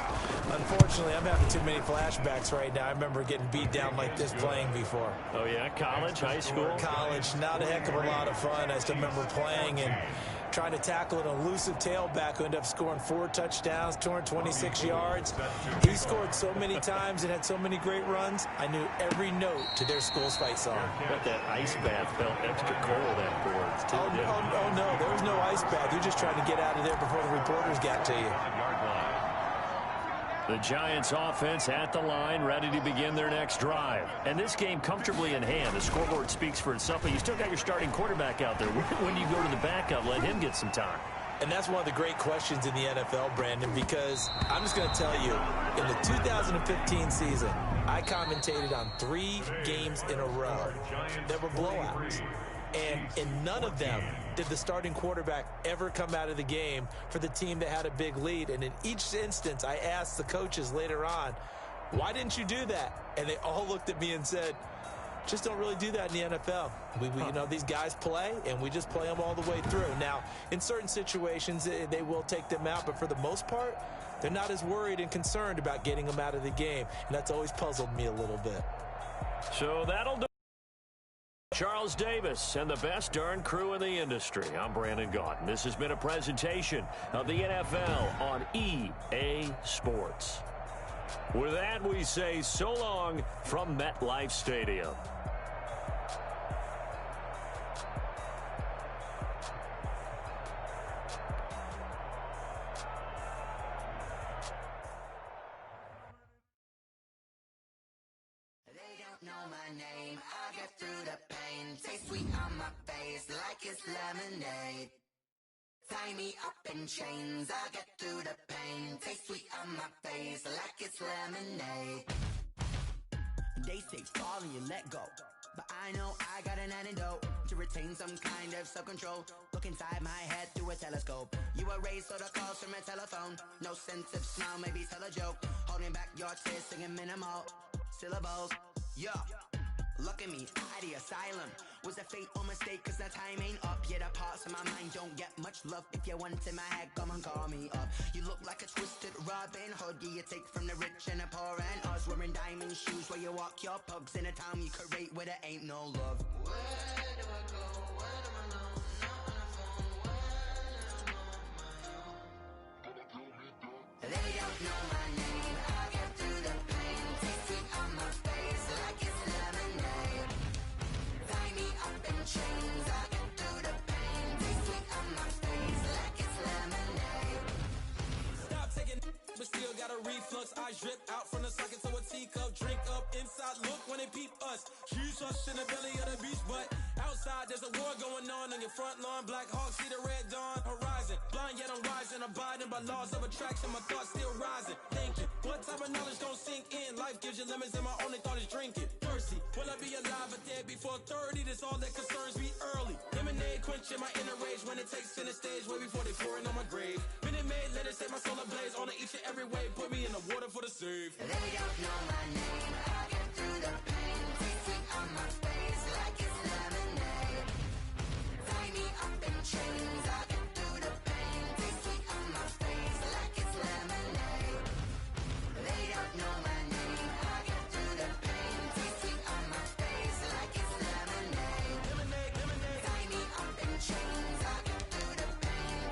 unfortunately, I'm having too many flashbacks right now. I remember getting beat down like this playing before. Oh, yeah? College, high school? College, not a heck of a lot of fun. I still remember playing and trying to tackle an elusive tailback who ended up scoring 4 touchdowns, 226 yards. He scored so many times and had so many great runs, I knew every note to their school's fight song. But that ice bath felt extra cold afterwards, too. Oh, no, there was no ice bath. You're just trying to get out of there before the reporters got to you. The Giants offense at the line, ready to begin their next drive. And this game comfortably in hand. The scoreboard speaks for itself, but you still got your starting quarterback out there. When you go to the backup, let him get some time. And that's one of the great questions in the NFL, Brandon, because I'm just going to tell you, in the 2015 season, I commentated on 3 games in a row that were blowouts. And in none of them did the starting quarterback ever come out of the game for the team that had a big lead. And in each instance, I asked the coaches later on, why didn't you do that? And they all looked at me and said, just don't really do that in the NFL. You know, these guys play, and we just play them all the way through. Now, in certain situations, they will take them out, but for the most part, they're not as worried and concerned about getting them out of the game. And that's always puzzled me a little bit. So that'll do. Charles Davis and the best darn crew in the industry. I'm Brandon Gaudin. This has been a presentation of the NFL on EA Sports. With that, we say so long from MetLife Stadium. Lemonade. Tie me up in chains, I'll get through the pain. Taste sweet on my face like it's lemonade. They say fall and you let go, but I know I got an antidote to retain some kind of self-control. Look inside my head through a telescope. You erase all the calls from a telephone. No sense of smile, maybe tell a joke. Holding back your tears, singing minimal syllables. Yeah. Look at me, out the asylum. Was a fate or mistake, cause the time ain't up. Yeah, the parts of my mind don't get much love. If you want in my head, come and call me up. You look like a twisted Robin Hood. Yeah, you take from the rich and the poor and us. Wearing diamond shoes where you walk your pugs in a town you create where there ain't no love. Where do I go? Where am I alone? Not on the phone. When I'm on my own. They don't know my name. I'll get through the pain. Taste sweet on my face like it's lemonade. Tie me up in chains. I'll get through the pain. Taste sweet on my face like it's lemonade. Stop taking but still got a reflux. Eyes drip out from the socket to a teacup. Drink up inside, look when they peep us. Huge us in the belly of the beach, but outside there's a war going on your front lawn. Black Hawk, see the red dawn horizon. Blind yet I'm rising, abiding by laws of attraction. My thoughts still rising. Thinking, what type of knowledge gon' sink in? Life gives you lemons and my only thought is drinking. Thirsty, will I be alive or dead before 30? That's all that concerns me early. Lemonade quenching my inner rage when it takes center stage way before they pour it on my grave. Minute Maid, let it set my soul ablaze on each and every way. Put me in the water for the save. They don't know my name. I'll get through the pain. Taste sweet on my face like it's lemonade. Tie me up in chains. I'll get through the pain. Taste sweet on my face like it's lemonade. They don't know my name. I'll get through the pain. Taste sweet on my face like it's lemonade. Tie me up in chains. I'll get through the pain.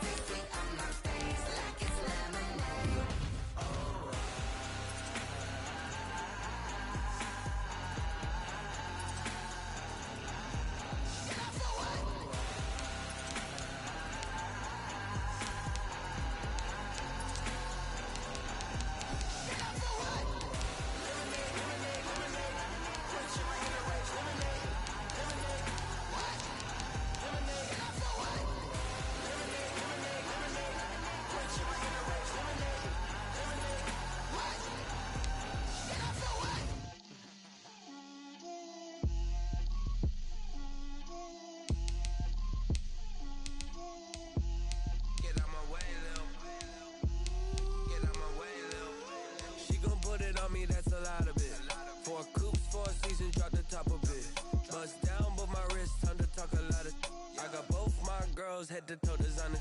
lot of it. 4 coops, 4 seasons, drop the top of it. Bust down, but my wrist, time to talk a lot of. I got both my girls head to toe designer.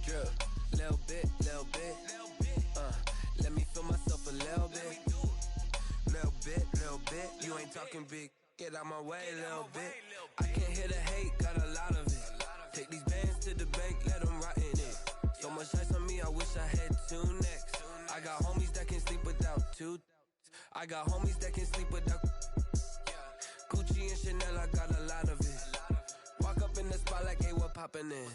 Drip, little bit. Let me feel myself a little bit. Little bit. You ain't talking big. Get out my way, little bit. I can't hear the hate, got a lot of it. Take these bands to the bank, let them rot in it. So much ice on me, I wish I had 2 necks. I got homies that can sleep without 2. I got homies that can sleep without. Gucci and Chanel, I got a lot of it. Walk up in the spot like, hey, what poppin' in?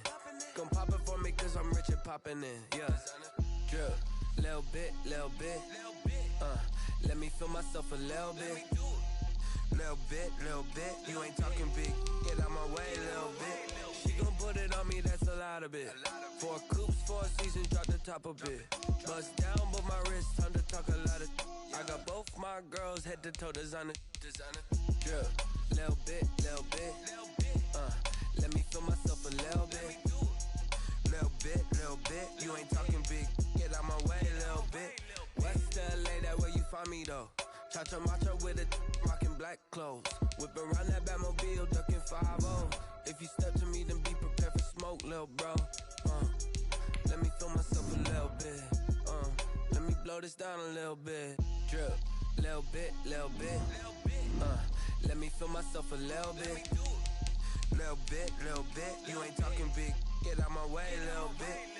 Gon' pop it for me cause I'm rich and poppin' in, yeah. Drip, little bit. Let me feel myself a little bit. Little bit. You ain't talking big. Get out my way, little bit. She gon' put it on me, that's a lot of it. 4 coops, 4 seasons, drop the top of it. Bust down, but my wrist, time to talk a lot of. I got both my girls head to toe designer. Drip, little bit. Let me feel myself a little bit. Little bit. You ain't talking big. Get out my way, little bit. West LA, that where you find me though. Cha-cha macha with it, rockin' black clothes. Whip around that Batmobile, ducking 5-0. If you step to me, then be prepared for smoke, lil' bro. Let me feel myself a little bit. Let me blow this down a little bit. Drip, little bit. Let me feel myself a little bit. Little bit. You ain't talking big. Get out my way, little bit.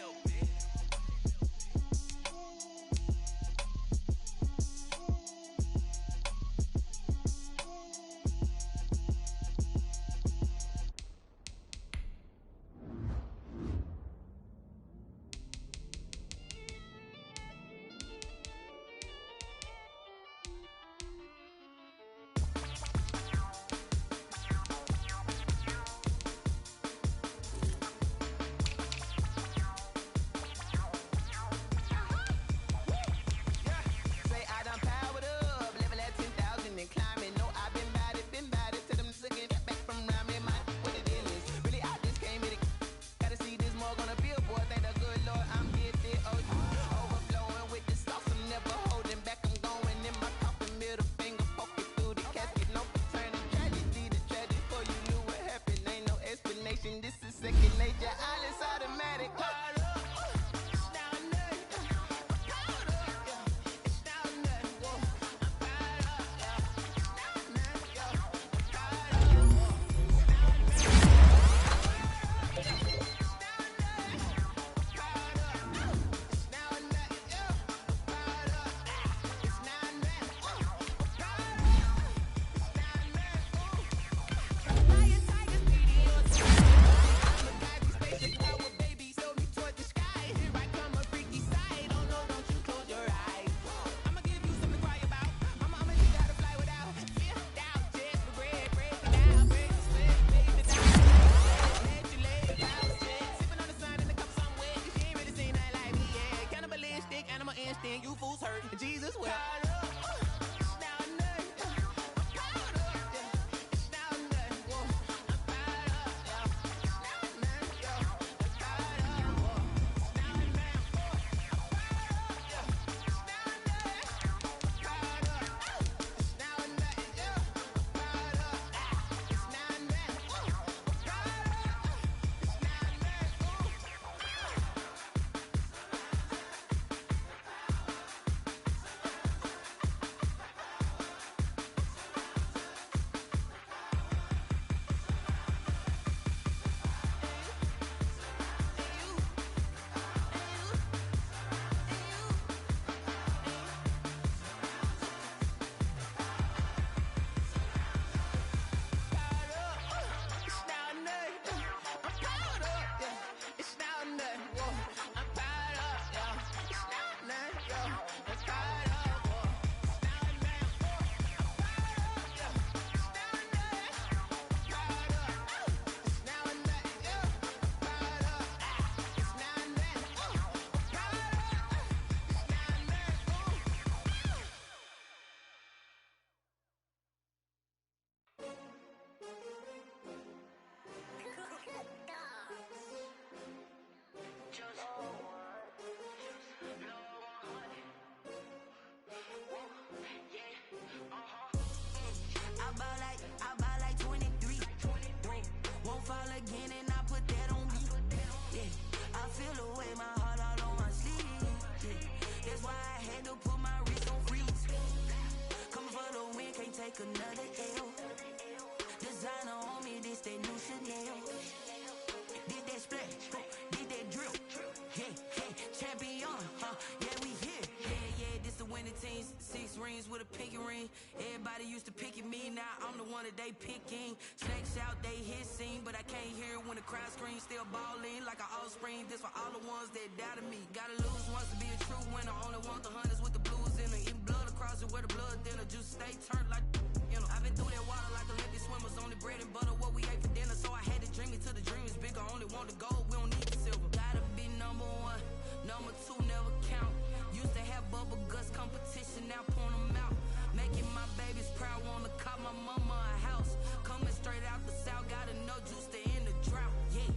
6 rings with a pinky ring. Everybody used to pick at me, now I'm the one that they picking. Snakes out, they hissing, but I can't hear when the crowd screams. Still balling like an offspring. This for all the ones that doubted me. Gotta lose once to be a true winner. Only want the hunters with the blues in them. Eating blood across it where the blood dinner. Juice stay turned like, you know. I've been through that water like Olympic swimmers. Only bread and butter, what we ate for dinner. So I had to dream it till the dream is bigger. Only want the gold, we don't need the silver. Gotta be number 1, number 2 never count. Used to have bubble guts competition, now point them out. Making my babies proud, wanna call my mama a house. Coming straight out the south, got enough juice to end the drought. Yeah,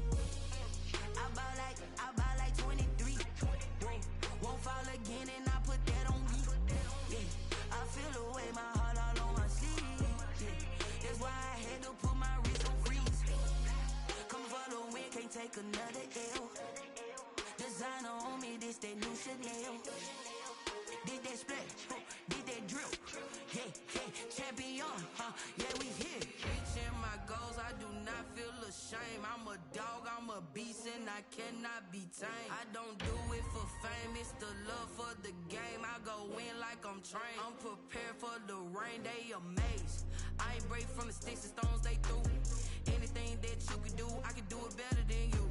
I buy like 23. Won't fall again, and I put that on me. Yeah, I feel the way, my heart all on my sleeve. Yeah, that's why I had to put my wrist on freeze. Coming for the win, can't take another L. Designer on me, this that new Chanel. Did that split, did that drill. Yeah, champion, yeah, we here. Reaching my goals, I do not feel ashamed. I'm a dog, I'm a beast, and I cannot be tamed. I don't do it for fame, it's the love for the game. I go in like I'm trained. I'm prepared for the rain, they amazed. I ain't break from the sticks and stones they threw. Anything that you can do, I can do it better than you.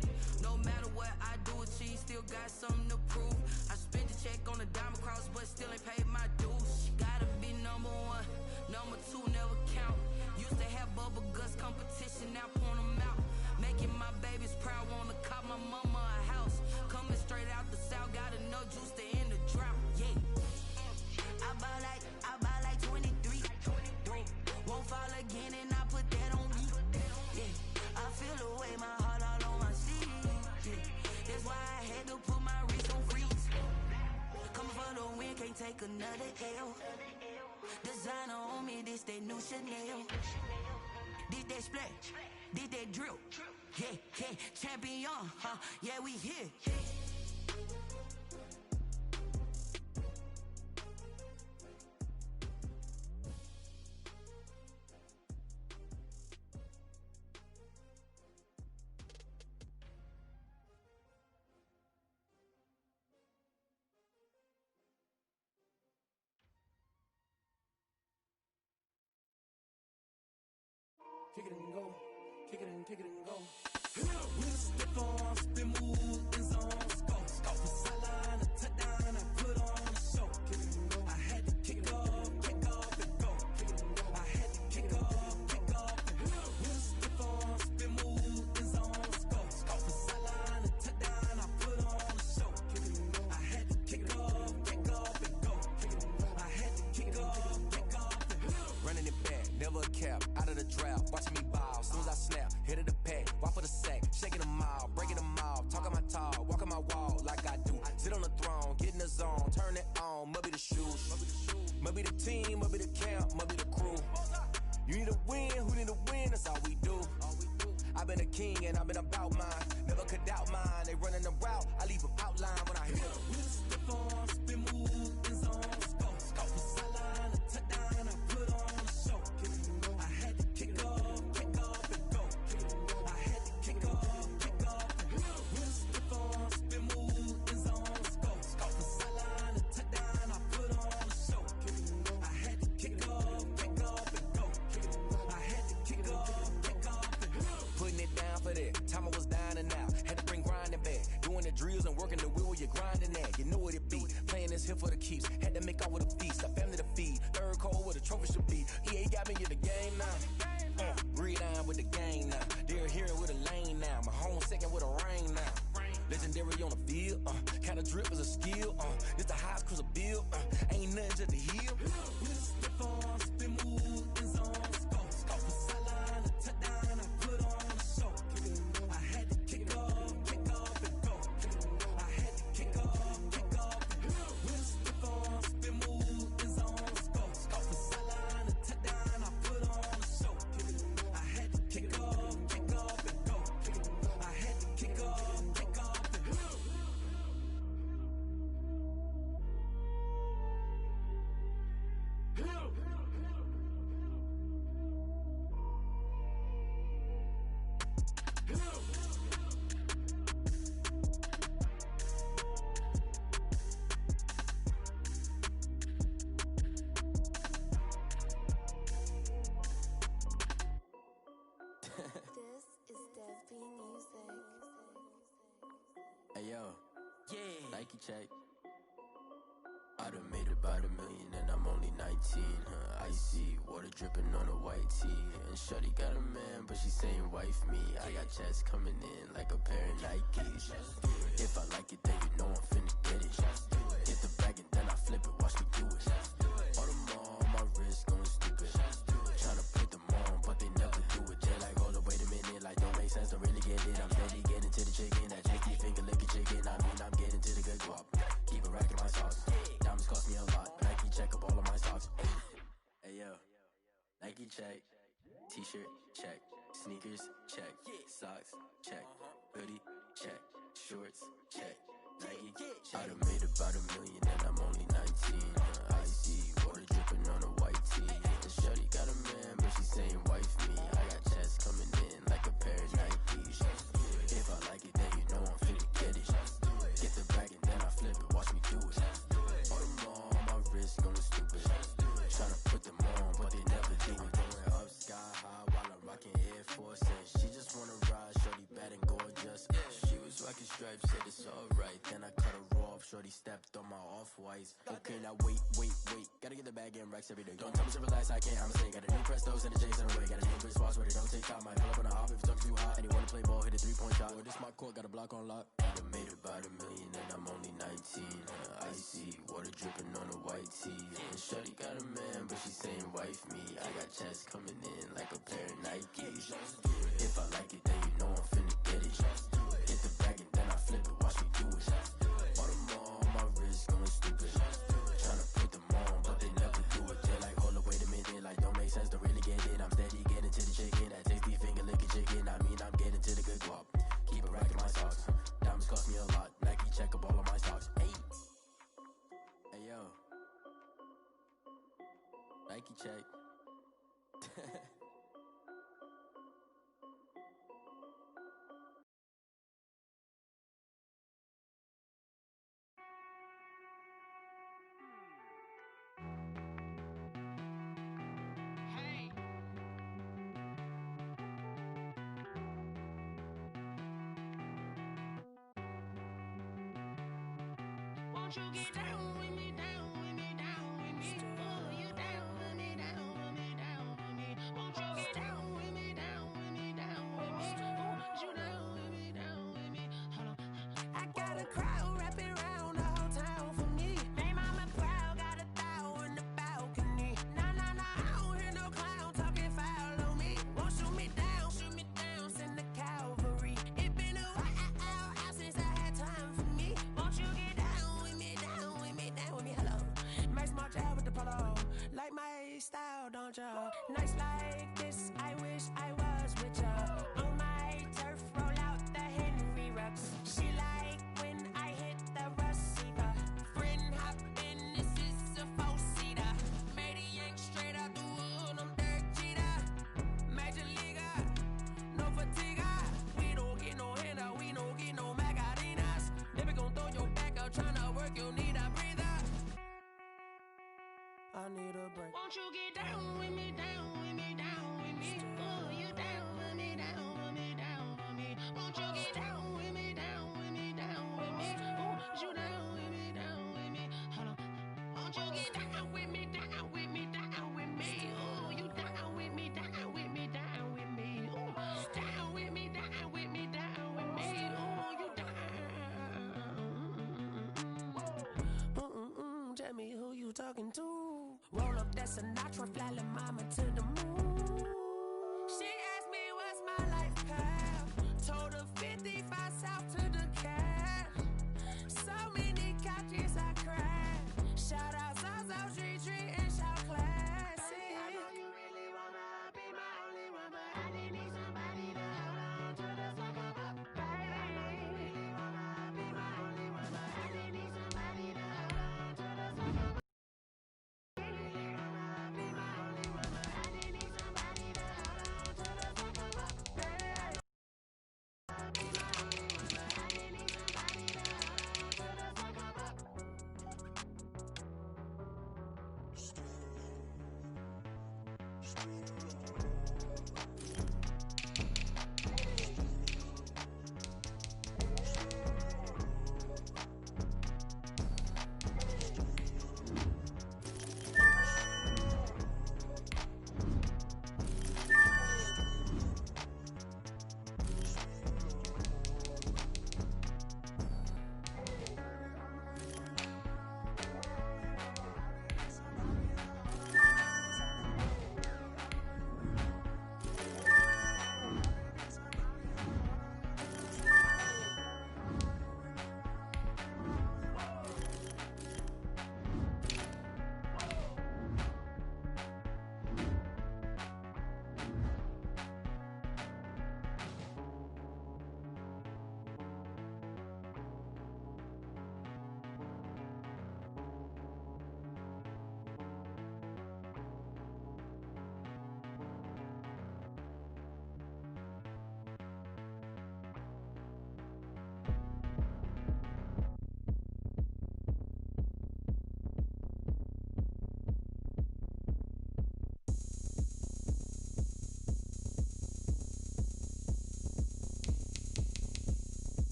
No matter what I do achieve, still got something to prove. I spent the check on the diamond cross, but still ain't paid my dues. Gotta be number 1, number 2 never count. Used to have bubble guts competition, now point them out. Making my babies proud, wanna call my mama a house. Coming straight out the south, got enough juice to end the drought. Yeah, I buy like 23. Won't fall again, and I put that on me. Yeah, I feel the way, my heart all on my sleeve. Yeah, that's why I had to put my wrist on freeze. Coming for the win, can't take another L. Designer on me, this that new Chanel. Did that split, did that drill. Yeah, champion, yeah, we here. Kick it and go, kick it and go. With a stiff arm, spin move, in zone, go. From sideline to touchdown, I put on a show. I had to kick off and go. I had to kick off and go. With a stiff arm, spin move, in zone, go. From sideline to touchdown, I put on a show. I had to kick off and go. I had to kick off and go. Running it back, never a cap, out of the draft, watching me ball. Soon as I snap, hit of the pack, walk for the sack, shaking them all, breaking them all, talking my talk, walking my wall like I do. Sit on the throne, get in the zone, turn it on, must be the shoes, must be the team, must be the camp, must be the crew. You need a win, who need a win, that's all we do. I've been a king and I've been about mine, never could doubt mine. They running the route, I leave them outline when I hit them. With a stiff arm, spin move, in zone, go. From sideline to touchdown, I put on a show. I had to kick off and go. I had to kick off and go. With a stiff arm, spin move, in zone, go. From sideline to touchdown, I put on a show. I had to kick off and go. I had to kick off and go. Putting it down for that, time I was down and out. Had to bring grinding back, doing the drills and working the wheel where you're grinding at. You know what it be, playing this here for the keeps. Had to make out with a feast, a family to feed. Third cold where the trophy should be. EA got me in the game now. Read on with the game now. They're hearing with a lane now. My home second with a rain now. Legendary on the field, kind of drip is a skill. It's the highest cruiser bill. Ain't nothing just to heal. With a stiff arm, spin move, in zone, go. From sideline to touchdown, I put on a show. I had to kick off and go. I had to kick off and go. With a stiff arm, spin move, in zone, go. From sideline to touchdown, I put on a show. I had to kick off and go. I had to kick off and go. yo, Yeah. Nike check. I done made about $1 million and I'm only 19. Icy water dripping on a white tee. And shorty got a man, but she saying wife me. I got checks coming in like a pair of Nikes. If I like it, then you know I'm finna get it. Get the bag and then I flip it, watch me do it. All them on my wrist going stupid. Tryna put them on, but they never do it. They're like, hold up, wait a minute, like don't make sense, don't really get it. I'm steady getting to the chicken, that JT finger licking chicken. I mean, I'm getting to the good guap. Keep a rack in my sauce. Diamonds cost me a lot. Nike check up all of my socks. Hey yo, Nike check. T-shirt check. Sneakers check. Socks check. Hoodie check. Shorts check. Nike check. I done made about $1 million and I'm only 19. Icy water dripping on a white tee. And shorty got a man, but she saying wife me. I got checks coming in like a pair of Nikes. If I like it, then you know I'm finna get it. Get the bag and then I flip it, watch me do it. All them on my wrist going stupid. Tryna put them on, but they never do it. Going up sky high while I'm rocking Air Force. And she just wanna ride, shorty bad and gorgeous. She was rocking stripes, said it's alright. Then I cut her off, shorty stepped on my off-whites. Okay, now wait. Gotta get the bag and racks every day. Don't tell me to relax, I can't, I'm saying. Got a new Prestos and a J's in the way. Got a new bitch boss where they don't take time. Might pull up on a hop if it's too hot. And he wanna play ball, hit a 3-point shot. Or this my court, got a block on lock. I done made about $1 million and I'm only 19. Icy water dripping on a white tee. And shorty got a man, but she saying wife me. I got checks coming in like a pair of Nikes. If I like it, then you know I'm finna get it. Get the bag and then I flip it, watch me do it. All them on my wrist going stupid. Tryna put them on, but they never do it. They're like, hold up, wait a minute, like don't make sense, don't really get it. I'm steady getting to the chicken, that tasty finger licking chicken. I mean, I'm getting to the good guap. Keep a rack in my socks. Diamonds cost me a lot. Nike check up all of my socks. Hey yo, Nike check. Won't you get down with me, down with me, down with me? Oh, you down with me, down with me, down with me. Won't you get down with me, down with me, down with me? Oh, you down with me, down with me? Hold on. I got a crowd wrapping around the whole town for me. They mama proud, got 1,000 in the balcony. Nah, I don't hear no clown talking foul on me. Won't shoot me down, send the cavalry. It been a while since I had time for me. Won't you get down with me, down with me, down with me? Hello. Max March out with the polo. Like my style, don't ya? Nights like this, I wish I was with ya. On my turf, roll out the Henry Rux. She like when I hit the receiver. Friend hop in, this is a 4-seater. Made a yank straight out the wood, I'm Derek Jeter. Major leaguer, no fatigue. We don't get no handout, we don't get no Magarinas. Never gon' throw your back out, tryna work, you need a breather. I need a break. Won't you get down with me, down with me, down with me? Oh, you down with me, down with me, down with me? Won't you get down with me, down with me, down with me? Oh, you down with me, down with me? Hold on. Won't you get down with me, down with me, down with me? Oh, you down with me, down with me, down with me? Oh, down with me, down with me, down with me? Oh, you down. Tell me who you talking to. Roll up that Sinatra, fly la mama to the moon. She asked me what's my life path. Told her 55 south to the cat. So many couches I cried. Shout out South Street and shout classy. I know you really wanna be my only one, but I didn't need somebody to hold on to the sucker up, baby. I know you really wanna be my only one, but I didn't need somebody to hold on to the sucker up.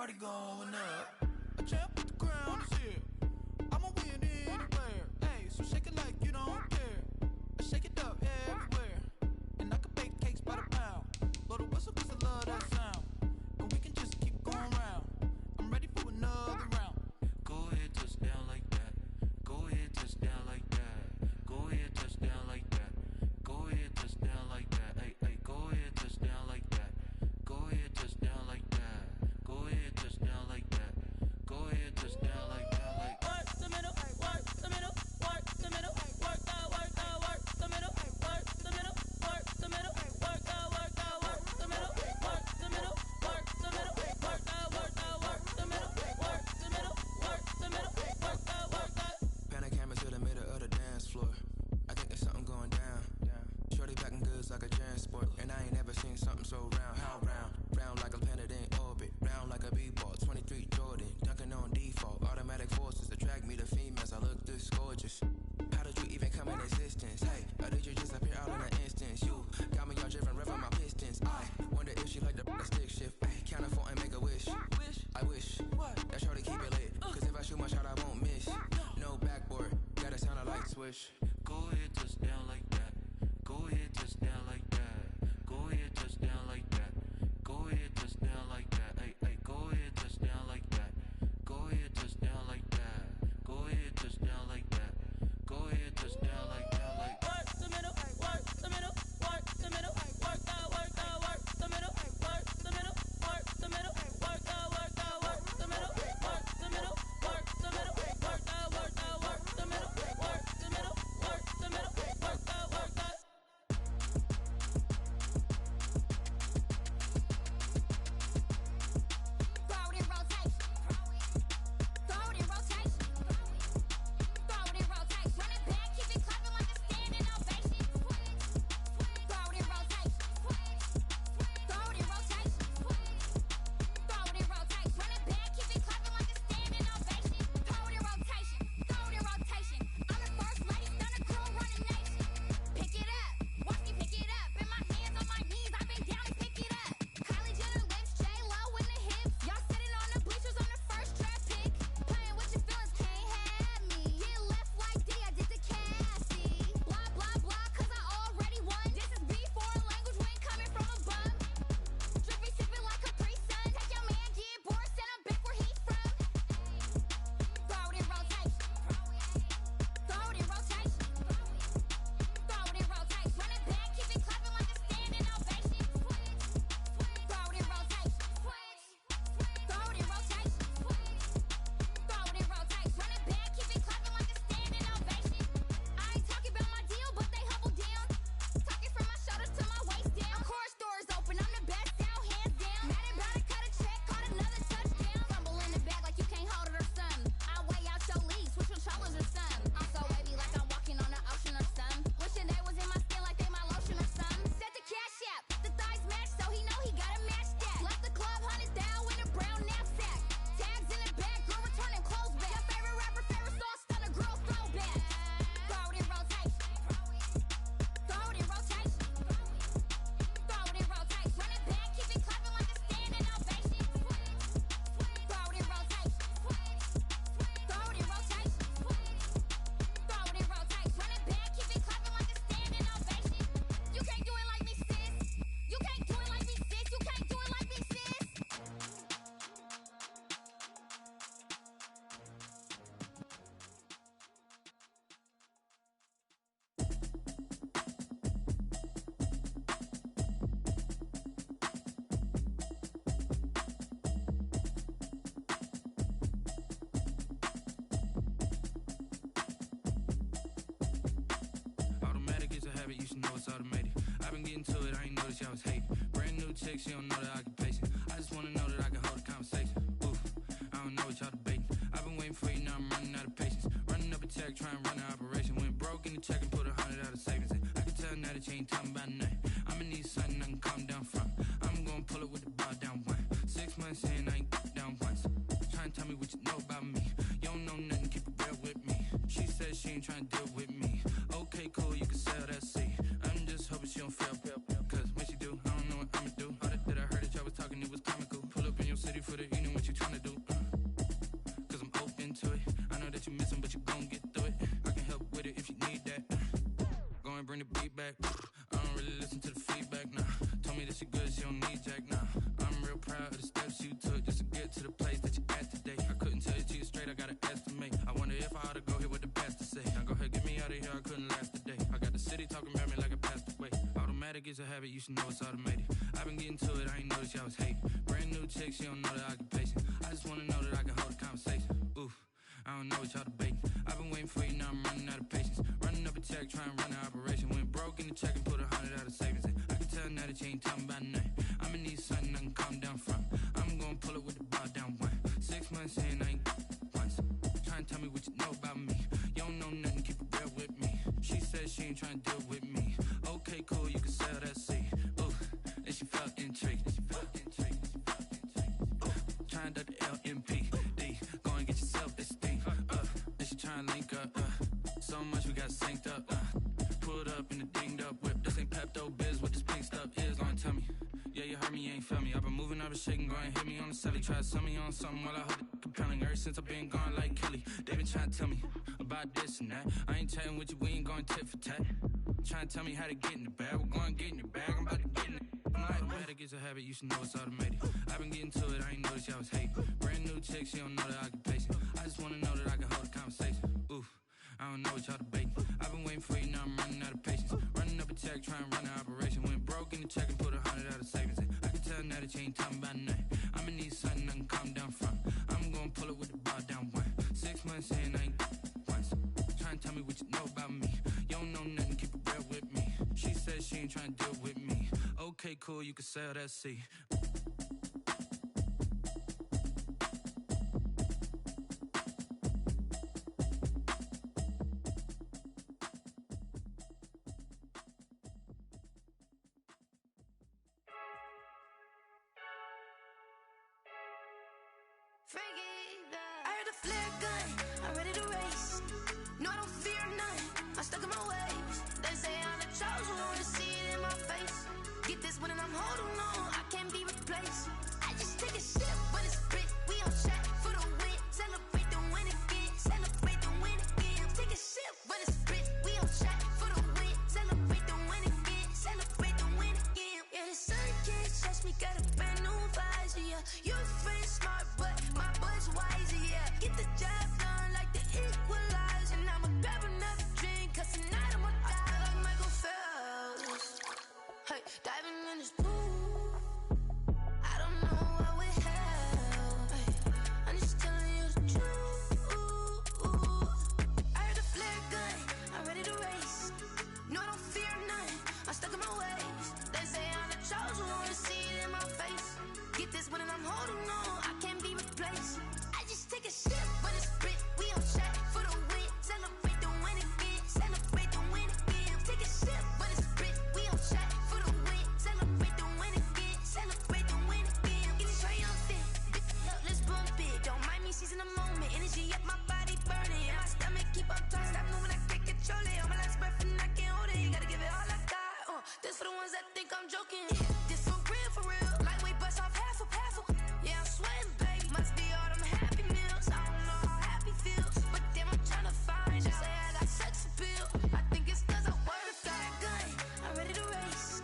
party going up. A champ with the crown is here. I'ma win anywhere. Hey, so shake it like you don't care. I shake it up everywhere. And I can bake cakes by the pound. Blow the whistle 'cause I love that sound. And we can just keep going round. I'm ready for another round. Go ahead, touch down like that. Go ahead, touch down like that. Go ahead, touch down like that. Go ahead, touch down like that. Hey, hey, go ahead, touch down like that. Go ahead, touch down like that. Go ahead, touch down like that. Go ahead, touch down like that. Like work the middle, work the middle, work the middle, work the middle, work the middle, work the middle, work the middle, work the middle, work the middle, work the middle, work the middle, work the middle, work the. Pan a camera to the middle of the dance floor. I think there's something going down. Shorty packing goods like a transport, and I ain't never seen something so round. How round? Round like a planet in orbit, round like a b-ball. 23 Jordan, dunking on default. Automatic forces attract me to females. I look this gorgeous. How did you even come in existence? Hey, or did you just appear out in an instance? You got me all driven, revving my pistons. I wonder if she like the stick shift. Ay, count her 4 and make a wish. I wish that shorty keep it lit. 'Cause if I shoot my shot, I won't miss. No backboard, gotta sound a light switch. go ahead, touch down like that. Go ahead, touch down like that. Go ahead, touch down like that. Go ahead, touch down like that. Hey, hey, go ahead, touch down like that. Go ahead, touch down like that. Go ahead, touch down like that. Go ahead, touch down like that. Like Work the middle, work the middle, work the middle, work the middle, work the middle, work the middle, work the middle, work the middle, work the middle, work the middle, work the middle, work the middle, work the middle, work the middle, work the. You should know it's automated. I've been getting to it, I ain't noticed y'all was hating. Brand new chick, she don't know the occupation. I just wanna know that I can hold a conversation. Oof, I don't know what y'all debating. I've been waiting for you, now I'm running out of patience. Running up a check, trying to run an operation. Went broke in the check and put 100 out of savings in. I can tell now that you ain't talking about nothing. I'ma need something I can calm down from. I'm gonna pull it with the bar down one. 6 months in, I ain't down once. Trying to tell me what you know about me. You don't know nothing, keep it real with me. She said she ain't trying to deal with me. Okay, cool, you can sell that seat. I'm just hoping she don't fail. Cause when she do, I don't know what I'ma do. All that I heard that y'all was talking, it was comical. Pull up in your city for the evening, what you back. I don't really listen to the feedback, nah. Told me that she good, she don't need Jack, nah. I'm real proud of the steps you took just to get to the place that you at today. I couldn't tell you to you straight, I gotta estimate. I wonder if I ought to go here with the best to say. Now go ahead, get me out of here, I couldn't last a day. I got the city talking about me like I passed away. Automatic is a habit, you should know it's automated. I've been getting to it, I ain't noticed y'all was hating. Brand new chick, she don't know the occupation. I just wanna know that I can hold a conversation. Oof, I don't know what y'all debating. I've been waiting for you, now I'm running out of patience. Running up a check, trying to run an operation. Went broke in the check and put 100 out of savings in. I can tell now that you ain't talking about nothing. I'ma need something I can calm down from. I'm gonna pull it with the bar down one. 6 months in, I ain't once. Trying to tell me what you know about me. You don't know nothing, keep it real with me. She said she ain't trying to deal with me. Okay, cool, you can sell that seed. Ooh, and she felt intrigued. Trying to the LMPD. Go and get your self-esteem. And she trying to link up. So much we got synced up. Pulled up in the dinged up whip. This ain't Pepto-Biz, what this pink stuff is. Long tell me. Yeah, you heard me, you ain't felt me. I've been moving, I've been shaking, go and hit me on the celly. Try to sell me on something while I hold it compelling. Ever since I've been gone like Kelly, they been trying to tell me about this and that. I ain't chatting with you, we ain't going tit for tat. Trying to tell me how to get in the bag. We're going to get in the bag, I'm about to get in it. Automatic is a habit, you should know it's automated. I've been getting to it, I ain't noticed y'all was hating. Brand new chick, she don't know the occupation. I just wanna know that I can hold a conversation. Oof, I don't know what y'all debating. I've been waiting for you, now I'm running out of patience. Running up a check, trying to run an operation. Went broke in the check and put 100 out of savings in. I can tell now that you ain't talking about nothing. I'ma need something I can calm down from. I'm gonna pull it with the bar down one. 6 months in, I ain't once. Trying to tell me what you know about me. You don't know nothing, keep it real with me. She said she ain't trying to deal with me. Okay, cool, you can sell that seed. I heard the flare gun, I'm ready to race. No, I don't fear none, I'm stuck in my ways. They say I'm the chosen one, to see it in my face. Get this one and I'm holding on, I can't be replaced. I just take a sip when it's split, we on track for the win. Celebrate the win again, celebrate the win again. Take a sip when it's split, we on track for the win. Celebrate the win again, celebrate the win again. Yeah, the sun can't touch me, got a brand new visor, yeah. Your friend smart, but my boy's wiser, yeah. Get the job done like the equalizer. And I'ma grab another drink, cause tonight I'ma die like Michael Phelps. Hey, diving in this pool, I don't know what would help. Hey, I'm just telling you the truth. I heard the flare gun, I'm ready to race. No, I don't fear none, I'm stuck in my ways. They say I'm the chosen one, to see it in my face. Get this one and I'm holding on, I can't be replaced. I just take a sip when it's split, we on track for the win. Celebrate the win again, celebrate the win again. Take a sip when it's split, we on track for the win. Celebrate the win again, celebrate the win again. Get it triumphant, look, let's bump it. Don't mind me seizing the moment, energy up my body burning. And my stomach keep on turning, stop moving, I can't control it. On my last breath and I can't hold it, you gotta give it all I got. This for the ones that think I'm joking. This for real, lightweight bust off half a. Yeah, I'm sweating, baby, must be all them happy meals. I don't know how happy feels, but damn, I'm trying to find out. Say I got sex appeal, I think it's cause I work out. Gun, I'm ready to race.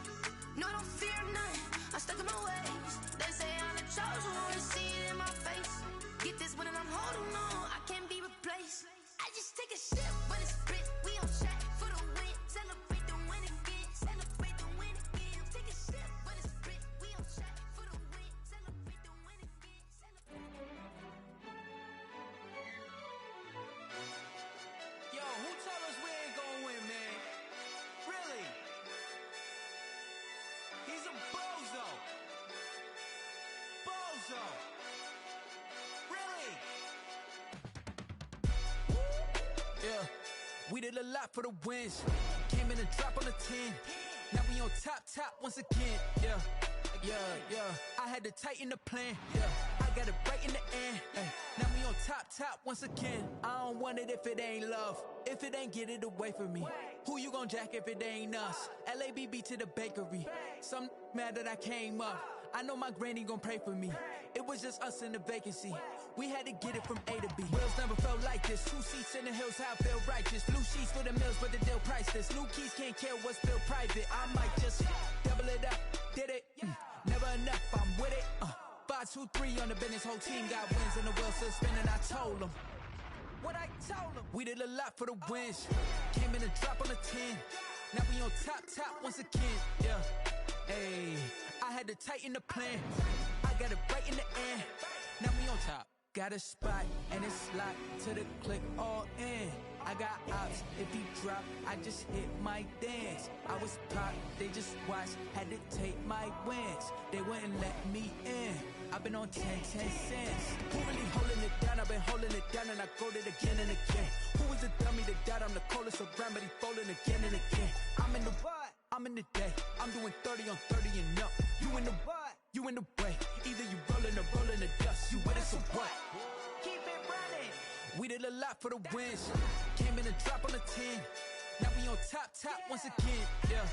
No, I don't fear none, I'm stuck in my ways. They say I'm the chosen one, to see it in my face. Get this one and I'm holding on, I can't be replaced. I just take a sip when it's split, we on track for the win. Celebrate the win again, celebrate the win again. Take a sip when it's split, we on track for the win. Celebrate the win again, celebrate. Yo, who told us we ain't gonna win, man? Really? He's a bozo. Bozo. Really? Yeah, we did a lot for the wins. Came in and dropped on the 10. Now we on top once again. Yeah. I had to tighten the plan. Yeah, I got it right in the end. Ay. Now we on top once again. I don't want it if it ain't love. If it ain't, get it away from me. Who you gon' jack if it ain't us? LABB to the bakery. Some mad that I came up. I know my granny gon' pray for me. It was just us in the vacancy. We had to get it from A to B. Wheels never felt like this. 2 seats in the hills, how I feel righteous. Blue sheets for the mills, but the deal priceless. New keys can't kill what's still private. I might just double it up. Did it? Never enough, I'm with it. 5, 2, 3 on the business. Whole team got wins and the wheels still spinning. I told them what I told them. We did a lot for the wins. Came in a drop on the 10. Now we on top once again. Yeah. Hey, I had to tighten the plan. I got it right in the end. Now we on top. Got a spot and it's locked to the click all in. I got ops, if he drop, I just hit my dance. I was pop, they just watched, had to take my wins. They wouldn't let me in. I've been on 10 cents. Who really holding it down? I've been holding it down and I go it again and again. Who was the dummy that died? I'm the coldest around, but he folding again and again. I'm in the what? I'm in the day. I'm doing 30 on 30 and up. You in the what? You in the way. Either you rolling or rolling the dust. You with us or what? Keep it running. We did a lot for the wins. Came in a drop on the 10. Now we on top once again. Yeah.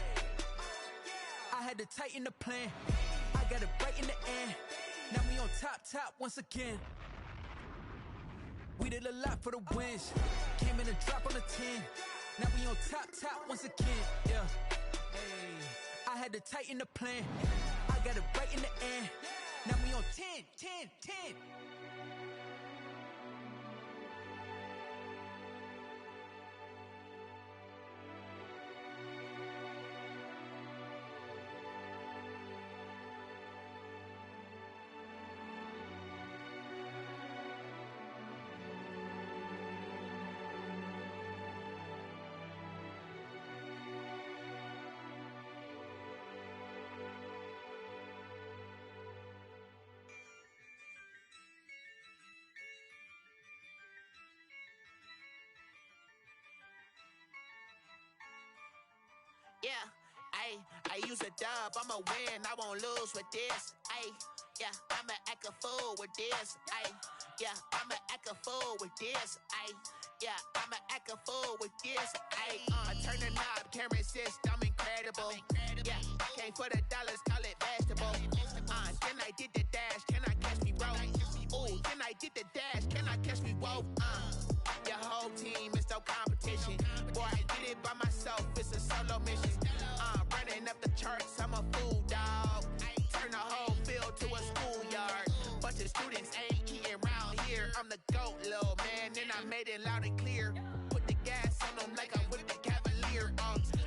I had to tighten the plan. I got it right in the end. Now we on top once again. We did a lot for the wins. Came in a drop on the 10. Now we on top once again. Yeah. Hey, I had to tighten the plan. I got it right in the end. Now we on 10. Yeah, I use a dub, I'ma win, I won't lose with this. Yeah, I'ma act a fool with this. Yeah, I'ma act a fool with this. Yeah, I'ma act a fool with this. I turn the knob, camera assist, I'm incredible. Yeah, came for the dollars, call it vegetable. Then I did the dash, can I catch me, bro? Ooh, then I did the dash, can I catch me, whoa? Your whole team is no competition. Boy, I did it by myself, it's a solo mission. Running up the charts, I'm a fool, dog. Turn the whole field to a schoolyard. Bunch of students ain't eating round here. I'm the GOAT, little man, and I made it loud and clear. Put the gas on them like I'm with the Cavalier.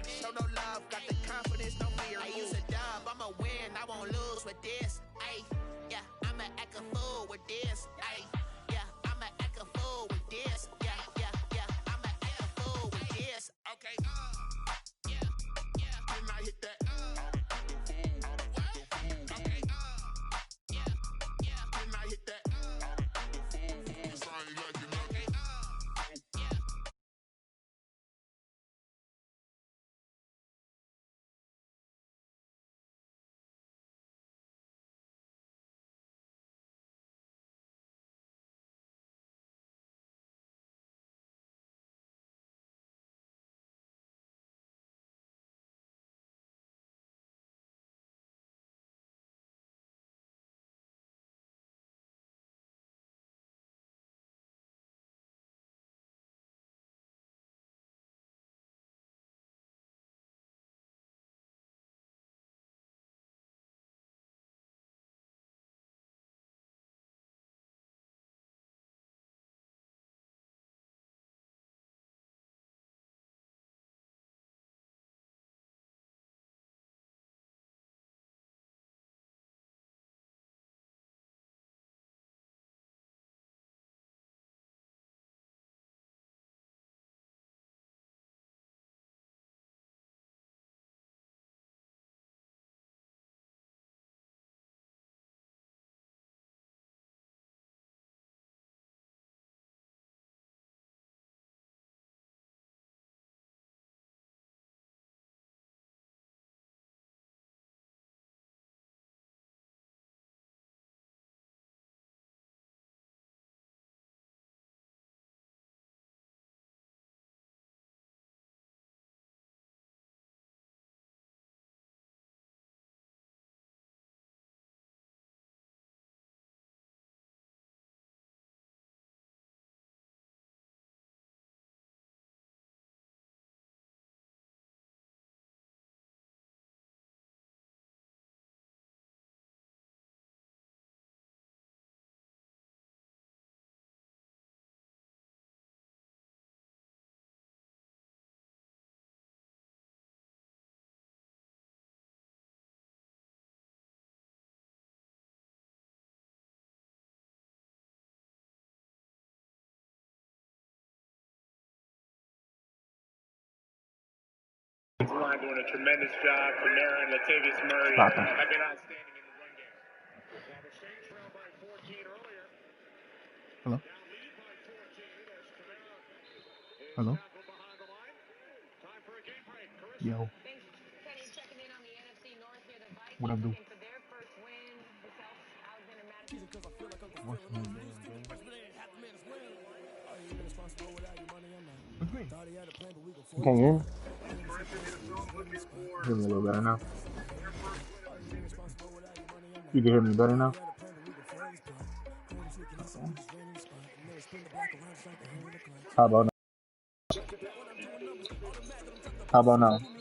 Show no love, got the confidence, no fear. I use a dub, I'ma win, I won't lose with this. Yeah, I'ma act a fool with this. Yeah, I'ma act a fool with this. Yeah, I'ma act a fool with this. Okay, Can I hit that? Okay, Can I hit that? 'Cause I ain't like it. Okay, line doing a tremendous job. Kamara and Latavius Murray Stop it. have been outstanding in the run game. Hello? Hello? Yo. What up, dude? What's new, man? What you mean? You can't hear me? Hear me a little better now. You can hear me better now? How about now? How about now?